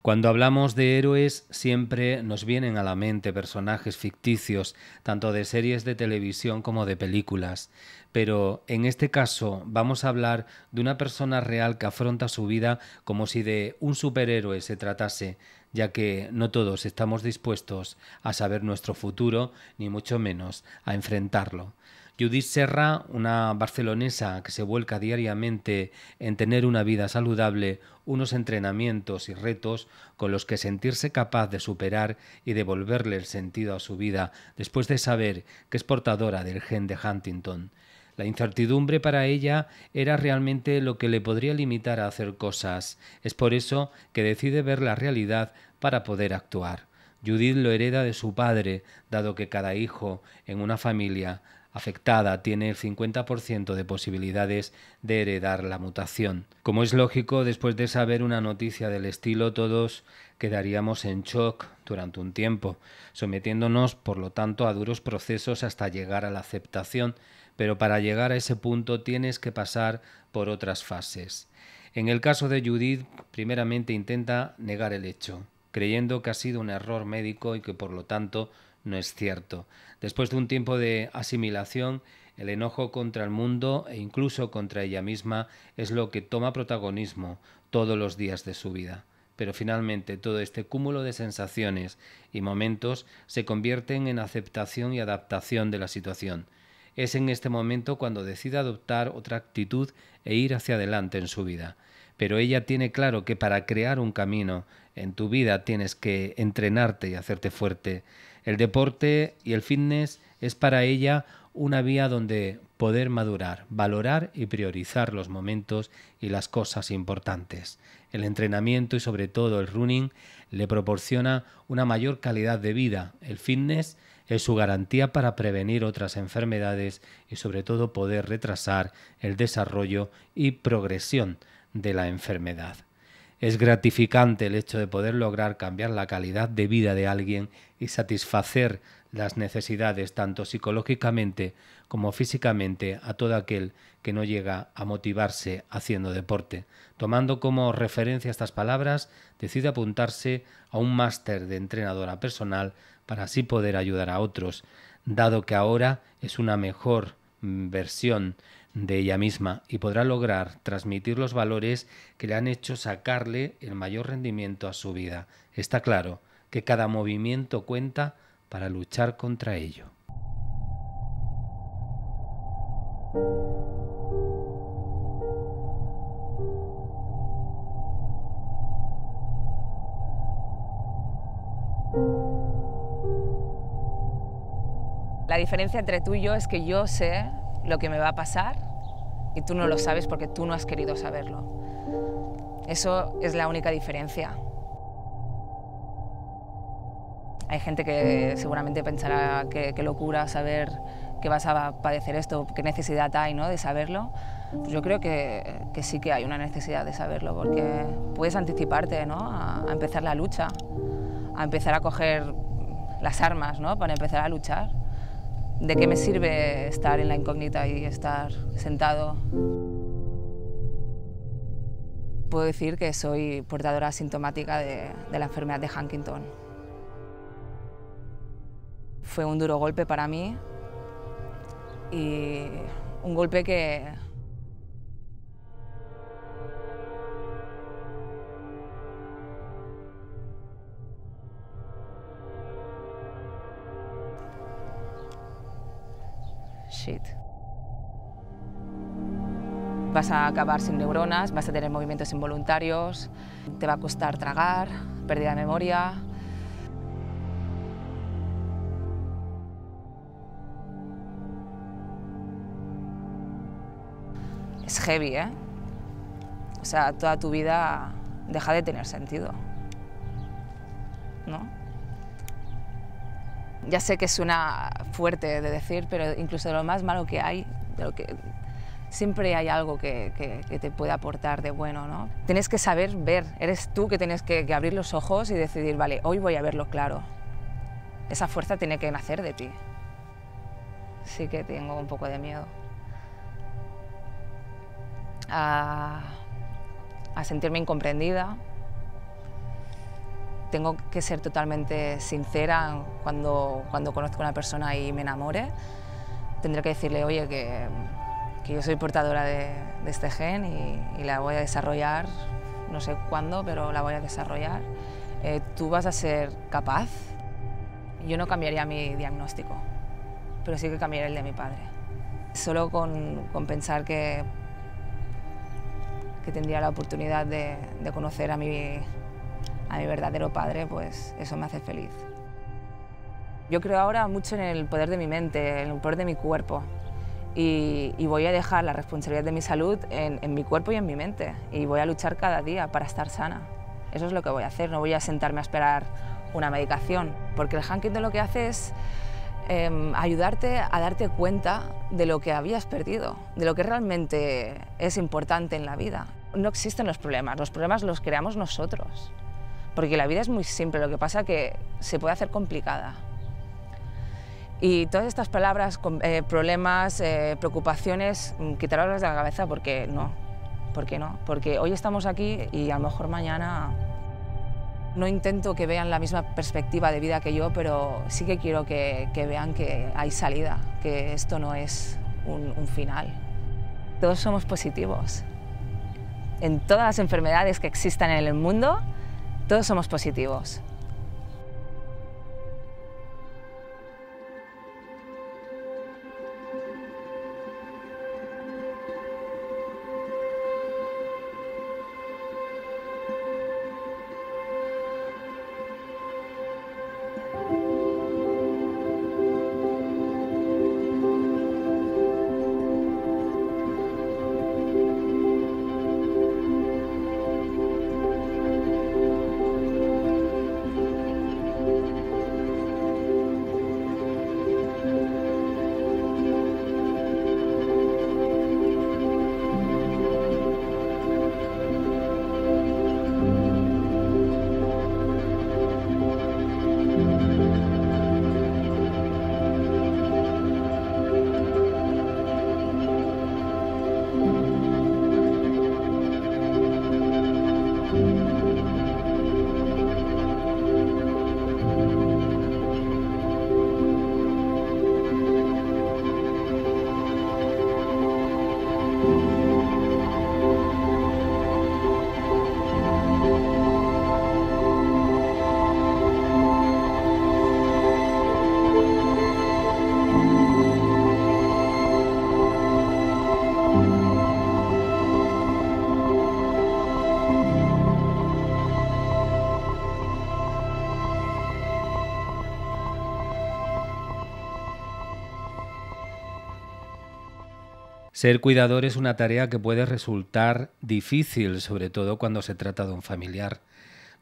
Cuando hablamos de héroes siempre nos vienen a la mente personajes ficticios, tanto de series de televisión como de películas. Pero en este caso vamos a hablar de una persona real que afronta su vida como si de un superhéroe se tratase, ya que no todos estamos dispuestos a saber nuestro futuro, ni mucho menos a enfrentarlo. Judith Serra, una barcelonesa que se vuelca diariamente en tener una vida saludable, unos entrenamientos y retos con los que sentirse capaz de superar y devolverle el sentido a su vida después de saber que es portadora del gen de Huntington. La incertidumbre para ella era realmente lo que le podría limitar a hacer cosas. Es por eso que decide ver la realidad para poder actuar. Judith lo hereda de su padre, dado que cada hijo en una familia afectada tiene el 50% de posibilidades de heredar la mutación. Como es lógico, después de saber una noticia del estilo, todos quedaríamos en shock durante un tiempo, sometiéndonos, por lo tanto, a duros procesos hasta llegar a la aceptación, pero para llegar a ese punto tienes que pasar por otras fases. En el caso de Judith, primeramente intenta negar el hecho, creyendo que ha sido un error médico y que por lo tanto no es cierto. Después de un tiempo de asimilación, el enojo contra el mundo e incluso contra ella misma es lo que toma protagonismo todos los días de su vida. Pero finalmente todo este cúmulo de sensaciones y momentos se convierten en aceptación y adaptación de la situación. Es en este momento cuando decide adoptar otra actitud e ir hacia adelante en su vida. Pero ella tiene claro que para crear un camino en tu vida tienes que entrenarte y hacerte fuerte. El deporte y el fitness es para ella una vía donde poder madurar, valorar y priorizar los momentos y las cosas importantes. El entrenamiento y sobre todo el running le proporciona una mayor calidad de vida. El fitness es su garantía para prevenir otras enfermedades y sobre todo poder retrasar el desarrollo y progresión de la enfermedad. Es gratificante el hecho de poder lograr cambiar la calidad de vida de alguien y satisfacer las necesidades tanto psicológicamente como físicamente a todo aquel que no llega a motivarse haciendo deporte. Tomando como referencia estas palabras, decide apuntarse a un máster de entrenadora personal para así poder ayudar a otros, dado que ahora es una mejor versión de ella misma y podrá lograr transmitir los valores que le han hecho sacarle el mayor rendimiento a su vida. Está claro que cada movimiento cuenta para luchar contra ello.
La diferencia entre tú y yo es que yo sé lo que me va a pasar y tú no lo sabes porque tú no has querido saberlo. Eso es la única diferencia. Hay gente que seguramente pensará que locura saber que vas a padecer esto, qué necesidad hay, ¿no?, de saberlo. Pues yo creo que sí que hay una necesidad de saberlo porque puedes anticiparte, ¿no?, a empezar la lucha, a empezar a coger las armas, ¿no?, para empezar a luchar. ¿De qué me sirve estar en la incógnita y estar sentado? Puedo decir que soy portadora asintomática de la enfermedad de Huntington. Fue un duro golpe para mí y un golpe que vas a acabar sin neuronas, vas a tener movimientos involuntarios, te va a costar tragar, pérdida de memoria. Es heavy, ¿eh? O sea, toda tu vida deja de tener sentido, ¿no? Ya sé que suena fuerte de decir, pero incluso de lo más malo que hay, de lo que siempre hay algo que te puede aportar de bueno, ¿no? Tienes que saber ver, eres tú que tienes que abrir los ojos y decidir, vale, hoy voy a verlo claro. Esa fuerza tiene que nacer de ti. Sí que tengo un poco de miedo a sentirme incomprendida. Tengo que ser totalmente sincera cuando conozco a una persona y me enamore. Tendré que decirle, oye, que yo soy portadora de este gen y la voy a desarrollar, no sé cuándo, pero la voy a desarrollar. ¿Tú vas a ser capaz? Yo no cambiaría mi diagnóstico, pero sí que cambiaría el de mi padre. Solo con pensar que tendría la oportunidad de conocer a mi verdadero padre, pues eso me hace feliz. Yo creo ahora mucho en el poder de mi mente, en el poder de mi cuerpo, y voy a dejar la responsabilidad de mi salud en mi cuerpo y en mi mente, y voy a luchar cada día para estar sana. Eso es lo que voy a hacer, no voy a sentarme a esperar una medicación, porque el Huntington lo que hace es ayudarte a darte cuenta de lo que habías perdido, de lo que realmente es importante en la vida. No existen los problemas los creamos nosotros, porque la vida es muy simple, lo que pasa es que se puede hacer complicada. Y todas estas palabras, problemas, preocupaciones, quitarlas de la cabeza, porque no. ¿Por qué no? Porque hoy estamos aquí y a lo mejor mañana no intento que vean la misma perspectiva de vida que yo, pero sí que quiero que vean que hay salida, que esto no es un final. Todos somos positivos. En todas las enfermedades que existan en el mundo, todos somos positivos.
Ser cuidador es una tarea que puede resultar difícil, sobre todo cuando se trata de un familiar.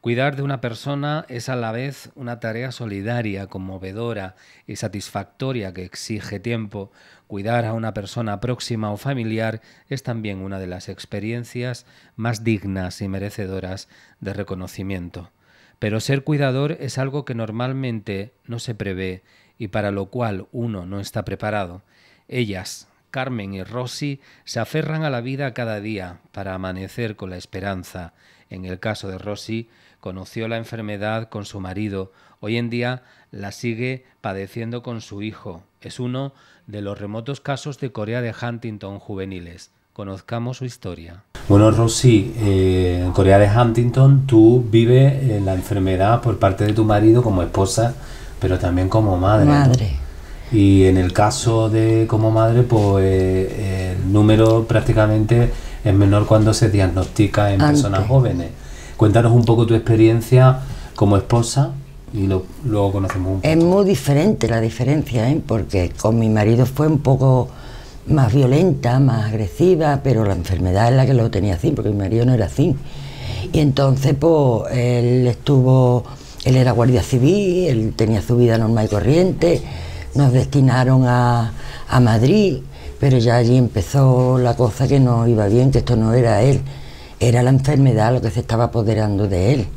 Cuidar de una persona es a la vez una tarea solidaria, conmovedora y satisfactoria que exige tiempo. Cuidar a una persona próxima o familiar es también una de las experiencias más dignas y merecedoras de reconocimiento. Pero ser cuidador es algo que normalmente no se prevé y para lo cual uno no está preparado. Ellas, Carmen y Rosy, se aferran a la vida cada día para amanecer con la esperanza. En el caso de Rosy, conoció la enfermedad con su marido. Hoy en día la sigue padeciendo con su hijo. Es uno de los remotos casos de Corea de Huntington juveniles. Conozcamos su historia.
Bueno, Rosy, en Corea de Huntington tú vives la enfermedad por parte de tu marido como esposa, pero también como madre.
Madre.
¿No? Y en el caso de como madre, pues el número prácticamente es menor cuando se diagnostica en personas jóvenes. Cuéntanos un poco tu experiencia como esposa y luego conocemos un poco.
Es muy diferente la diferencia, porque con mi marido fue un poco más violenta, más agresiva, pero la enfermedad es la que lo tenía así, porque mi marido no era así. Y entonces, pues, él era guardia civil, él tenía su vida normal y corriente. Nos destinaron a Madrid, pero ya allí empezó la cosa que no iba bien, que esto no era él, era la enfermedad lo que se estaba apoderando de él.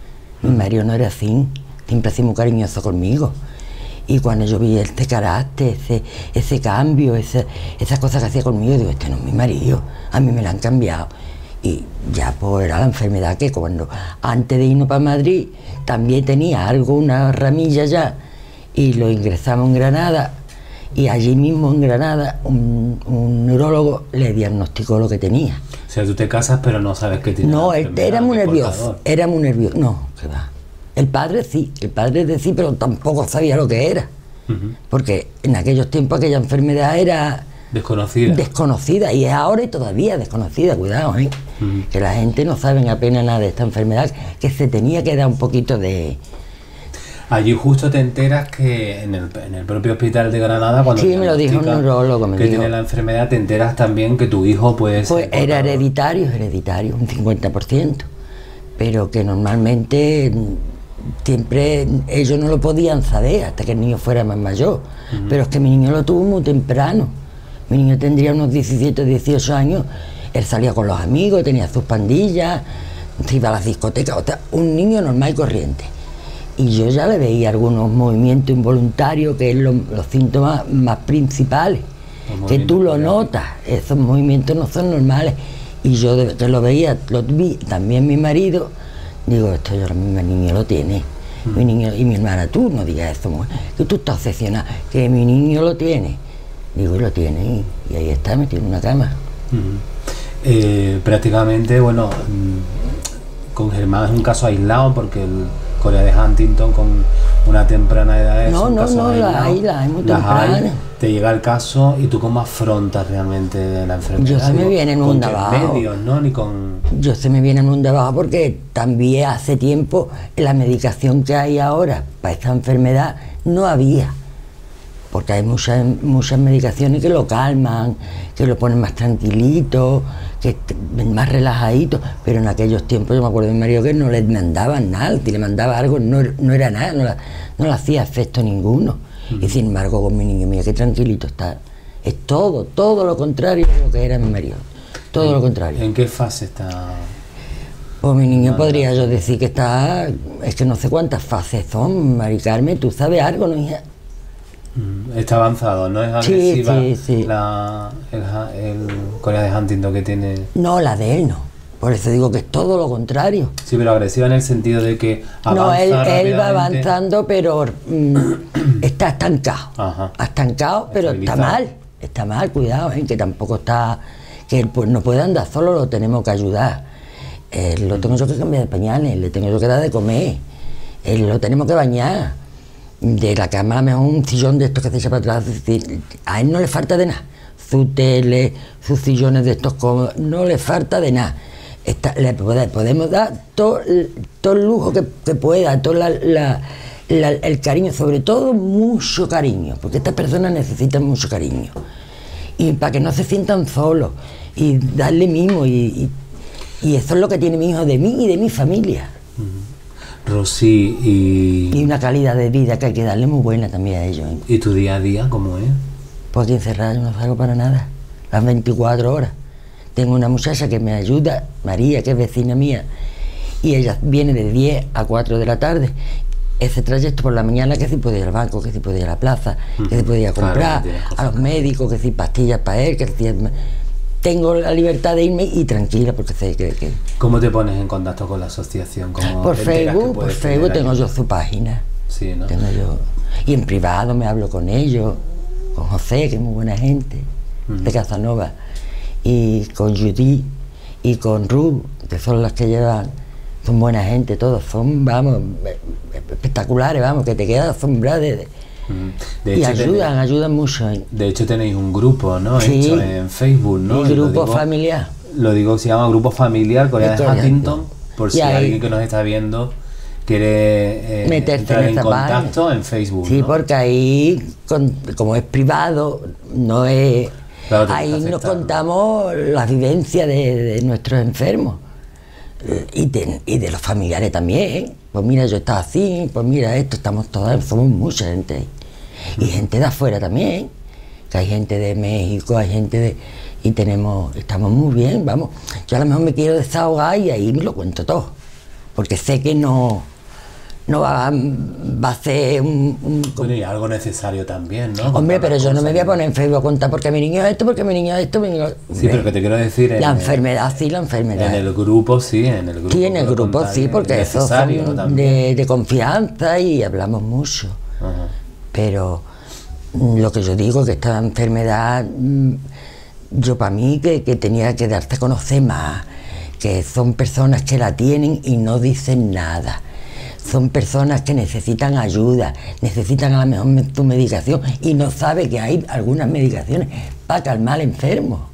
Mi marido no era así, siempre ha sido muy cariñoso conmigo. Y cuando yo vi este carácter, ese cambio, esas cosas que hacía conmigo, digo, este no es mi marido, a mí me la han cambiado. Y ya pues era la enfermedad que antes de irnos para Madrid, también tenía algo, una ramilla ya, y lo ingresamos en Granada, y allí mismo en Granada un neurólogo le diagnosticó lo que tenía.
O sea, tú te casas pero no sabes qué tiene.
No, era muy nervioso, no, que va. El padre sí, pero tampoco sabía lo que era, porque en aquellos tiempos aquella enfermedad era
Desconocida.
Desconocida, y es ahora y todavía desconocida, cuidado, que la gente no sabe apenas nada de esta enfermedad, que se tenía que dar un poquito de...
Allí justo te enteras que en el propio hospital de Granada, cuando
sí, me lo dijo un neurólogo,
que tiene la enfermedad, te enteras también que tu hijo puede ser...
Pues era hereditario, un 50%, pero que normalmente siempre ellos no lo podían saber hasta que el niño fuera más mayor, pero es que mi niño lo tuvo muy temprano. Mi niño tendría unos 17 o 18 años, él salía con los amigos, tenía sus pandillas, se iba a las discotecas, o sea, un niño normal y corriente. Y yo ya le veía algunos movimientos involuntarios, que es los síntomas más principales, que tú lo notas, esos movimientos no son normales. Y yo que lo veía, lo vi, también mi marido, digo, esto yo, mi niño lo tiene. Mi niño, y mi hermana, tú no digas eso, mujer, que tú estás obsesionada, que mi niño lo tiene. Digo, y lo tiene, y ahí está, metido en una cama.
Prácticamente, bueno, con Germán es un caso aislado, porque el Corea de Huntington con una temprana edad es un caso aislado.
La hay muy temprana.
Te llega el caso, y tú cómo afrontas realmente la enfermedad.
Yo se me viene en un abajo.
Medios, ¿no? Ni con...
Yo se me viene en un abajo, porque también hace tiempo la medicación que hay ahora para esta enfermedad no había. Porque hay muchas medicaciones que lo calman, que lo ponen más tranquilito, que más relajadito, pero en aquellos tiempos yo me acuerdo de mi marido que no le mandaban nada, si le mandaba algo no era nada, no le hacía efecto ninguno. Y sin embargo con mi niño, mira qué tranquilito está, es todo lo contrario de lo que era mi marido, todo lo contrario.
¿En qué fase está?
Pues mi niño podría yo decir que está, es que no sé cuántas fases son, Mari Carmen, ¿tú sabes algo, no, hija?
Está avanzado, ¿no es agresiva?
Sí.
El Corea de Huntington que tiene...
No, la de él no. Por eso digo que es todo lo contrario.
Sí, pero agresiva en el sentido de que avanza.
No, él va avanzando, pero está estancado.
Ajá.
Estancado, pero está mal, cuidado, que tampoco está... Que él pues no puede andar solo, lo tenemos que ayudar. Lo tengo yo que cambiar de pañales, le tengo yo que dar de comer, lo tenemos que bañar. De la cama a lo mejor un sillón de estos que se echa para atrás, a él no le falta de nada. Su tele, sus sillones de estos cómodos, no le falta de nada. Le podemos dar todo el lujo que pueda, todo el cariño, sobre todo mucho cariño, porque estas personas necesitan mucho cariño. Y para que no se sientan solos, y darle mimo, y eso es lo que tiene mi hijo de mí y de mi familia.
Rosy,
y una calidad de vida que hay que darle muy buena también a ellos.
¿Y tu día a día cómo es?
Pues aquí encerrada yo no salgo para nada, las 24 horas. Tengo una muchacha que me ayuda, María, que es vecina mía, y ella viene de 10 a 4 de la tarde. Ese trayecto por la mañana, que si podía ir al banco, que si podía ir a la plaza, que si podía comprar, a los médicos, que si pastillas para él, que si... Tengo la libertad de irme y tranquila, porque sé que...
¿Cómo te pones en contacto con la asociación?
Por Facebook tengo yo su página.
Sí, ¿no?
Tengo yo, y en privado me hablo con ellos, con José, que es muy buena gente, de Casanova, y con Judy, y con Ruth, que son las que llevan, son buena gente, todos son, vamos, espectaculares, vamos, que te quedas asombrado y ayudan mucho.
De hecho tenéis un grupo, ¿no?
Sí,
hecho en Facebook, ¿no?
El grupo familiar.
Lo digo, se llama Grupo Familiar Corea de Huntington, por si alguien que nos está viendo quiere entrar en contacto en Facebook.
Sí,
¿no?
porque ahí, como es privado, no es... Claro, ahí nos contamos la vivencia de nuestros enfermos y de los familiares también. Pues mira, yo estaba así, pues mira esto, estamos todas, somos mucha gente ahí. Y gente de afuera también, que hay gente de México, hay gente de... Y estamos muy bien, vamos. Yo a lo mejor me quiero desahogar y ahí me lo cuento todo, porque sé que no va a ser
Bueno, y algo necesario también, ¿no?
Hombre, pero yo no me voy a poner en Facebook a contar porque mi niño es esto, porque mi niño es esto,
Sí, pero que te quiero decir...
La enfermedad, sí, la enfermedad.
En el grupo, sí, en el grupo.
Sí, en el grupo, sí, porque esos son de confianza y hablamos mucho.
Ajá.
Pero lo que yo digo es que esta enfermedad, yo para mí que tenía que darse a conocer más, que son personas que la tienen y no dicen nada. son personas que necesitan ayuda, necesitan a lo mejor tu medicación y no sabe que hay algunas medicaciones para calmar al enfermo,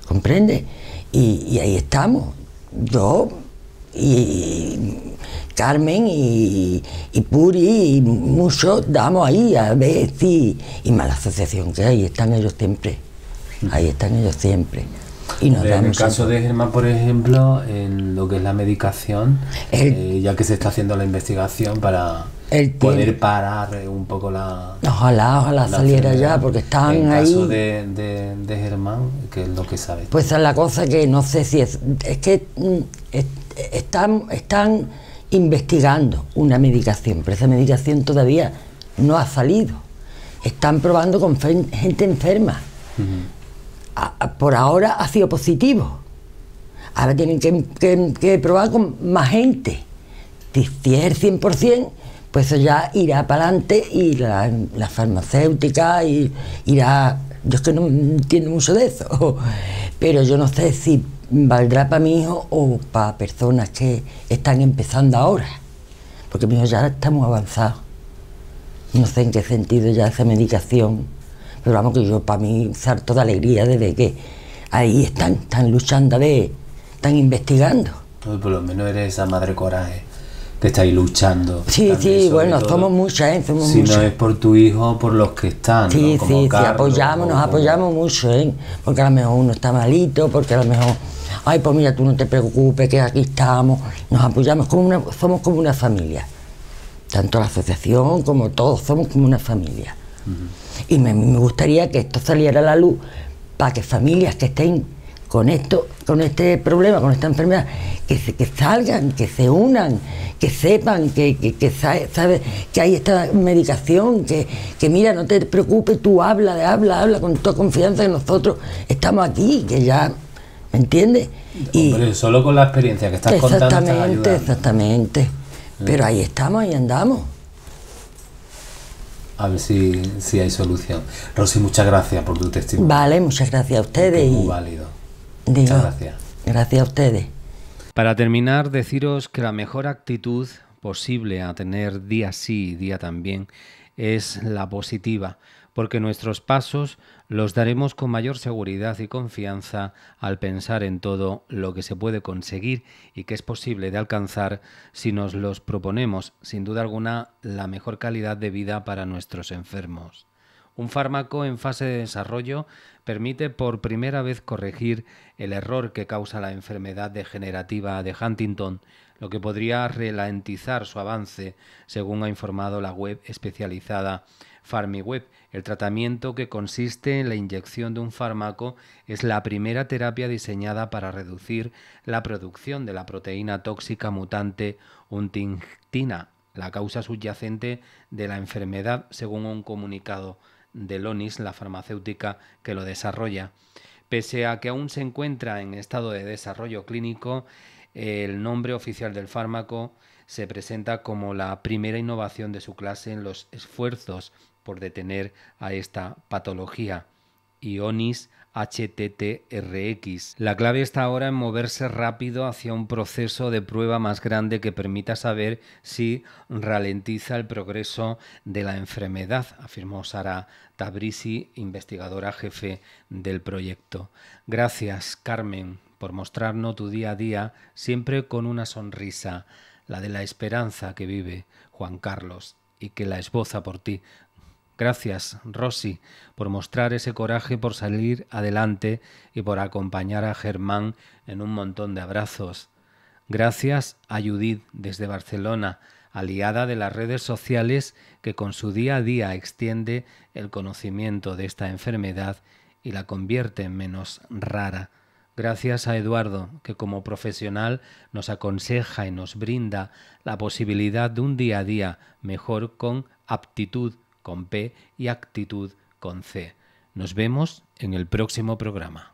¿comprende? Y ahí estamos, yo y Carmen y Puri y muchos damos ahí a ver si, y más la asociación que hay, están ellos siempre, ahí están ellos siempre. Y nos
en el caso
siempre.
de Germán, por ejemplo, en lo que es la medicación, ya que se está haciendo la investigación para poder parar un poco la...
Ojalá saliera ya, porque están
en
ahí.
En caso de Germán, ¿qué es lo que sabes?
Pues esa es la cosa que no sé si es que están investigando una medicación, pero esa medicación todavía no ha salido. Están probando con gente enferma. Por ahora ha sido positivo. Ahora tienen que probar con más gente. Si es el 100%, pues eso ya irá para adelante y la farmacéutica irá... Yo es que no entiendo mucho de eso, pero yo no sé si valdrá para mi hijo o para personas que están empezando ahora, porque mi hijo ya está muy avanzado. No sé en qué sentido ya esa medicación, pero vamos, que yo para mí salto de alegría desde que ahí están luchando, están investigando.
Por lo menos eres esa madre coraje que estáis luchando.
Sí, bueno, somos muchas, somos
si
muchas.
no es por tu hijo, por los que están,
Sí,
¿no? Como Carlos,
nos apoyamos mucho, porque a lo mejor uno está malito, porque a lo mejor, ay, pues mira, tú no te preocupes, que aquí estamos, nos apoyamos, somos como una familia. Tanto la asociación como todos, somos como una familia. Y me gustaría que esto saliera a la luz para que familias que estén con este problema, con esta enfermedad, que salgan, que se unan, que sepan que hay esta medicación, que mira, no te preocupes, tú habla con toda confianza, que nosotros estamos aquí, que ya, ¿me entiendes?
Hombre, solo con la experiencia que estás contando estás ayudando.
Exactamente. Pero ahí estamos, ahí andamos.
A ver si hay solución. Rosy, muchas gracias por tu testimonio.
Vale, muchas gracias a ustedes.
Muy válido.
Digo,
muchas gracias.
Gracias a ustedes.
Para terminar, deciros que la mejor actitud posible a tener día sí y día también es la positiva, porque nuestros pasos los daremos con mayor seguridad y confianza al pensar en todo lo que se puede conseguir y que es posible de alcanzar si nos los proponemos, sin duda alguna, la mejor calidad de vida para nuestros enfermos. Un fármaco en fase de desarrollo permite por primera vez corregir el error que causa la enfermedad degenerativa de Huntington, lo que podría ralentizar su avance, según ha informado la web especializada PharmiWeb. El tratamiento, que consiste en la inyección de un fármaco, es la primera terapia diseñada para reducir la producción de la proteína tóxica mutante huntingtina, la causa subyacente de la enfermedad, según un comunicado de Lonis, la farmacéutica que lo desarrolla. Pese a que aún se encuentra en estado de desarrollo clínico, el nombre oficial del fármaco se presenta como la primera innovación de su clase en los esfuerzos por detener a esta patología. Ionis HTTRX. La clave está ahora en moverse rápido hacia un proceso de prueba más grande que permita saber si ralentiza el progreso de la enfermedad, afirmó Sara Tabrizi, investigadora jefe del proyecto. Gracias, Carmen, por mostrarnos tu día a día, siempre con una sonrisa, la de la esperanza que vive Juan Carlos y que la esboza por ti. Gracias, Rosy, por mostrar ese coraje, por salir adelante y por acompañar a Germán en un montón de abrazos. Gracias a Judith desde Barcelona, aliada de las redes sociales, que con su día a día extiende el conocimiento de esta enfermedad y la convierte en menos rara. Gracias a Eduardo, que como profesional nos aconseja y nos brinda la posibilidad de un día a día mejor con aptitud con P y actitud con C. Nos vemos en el próximo programa.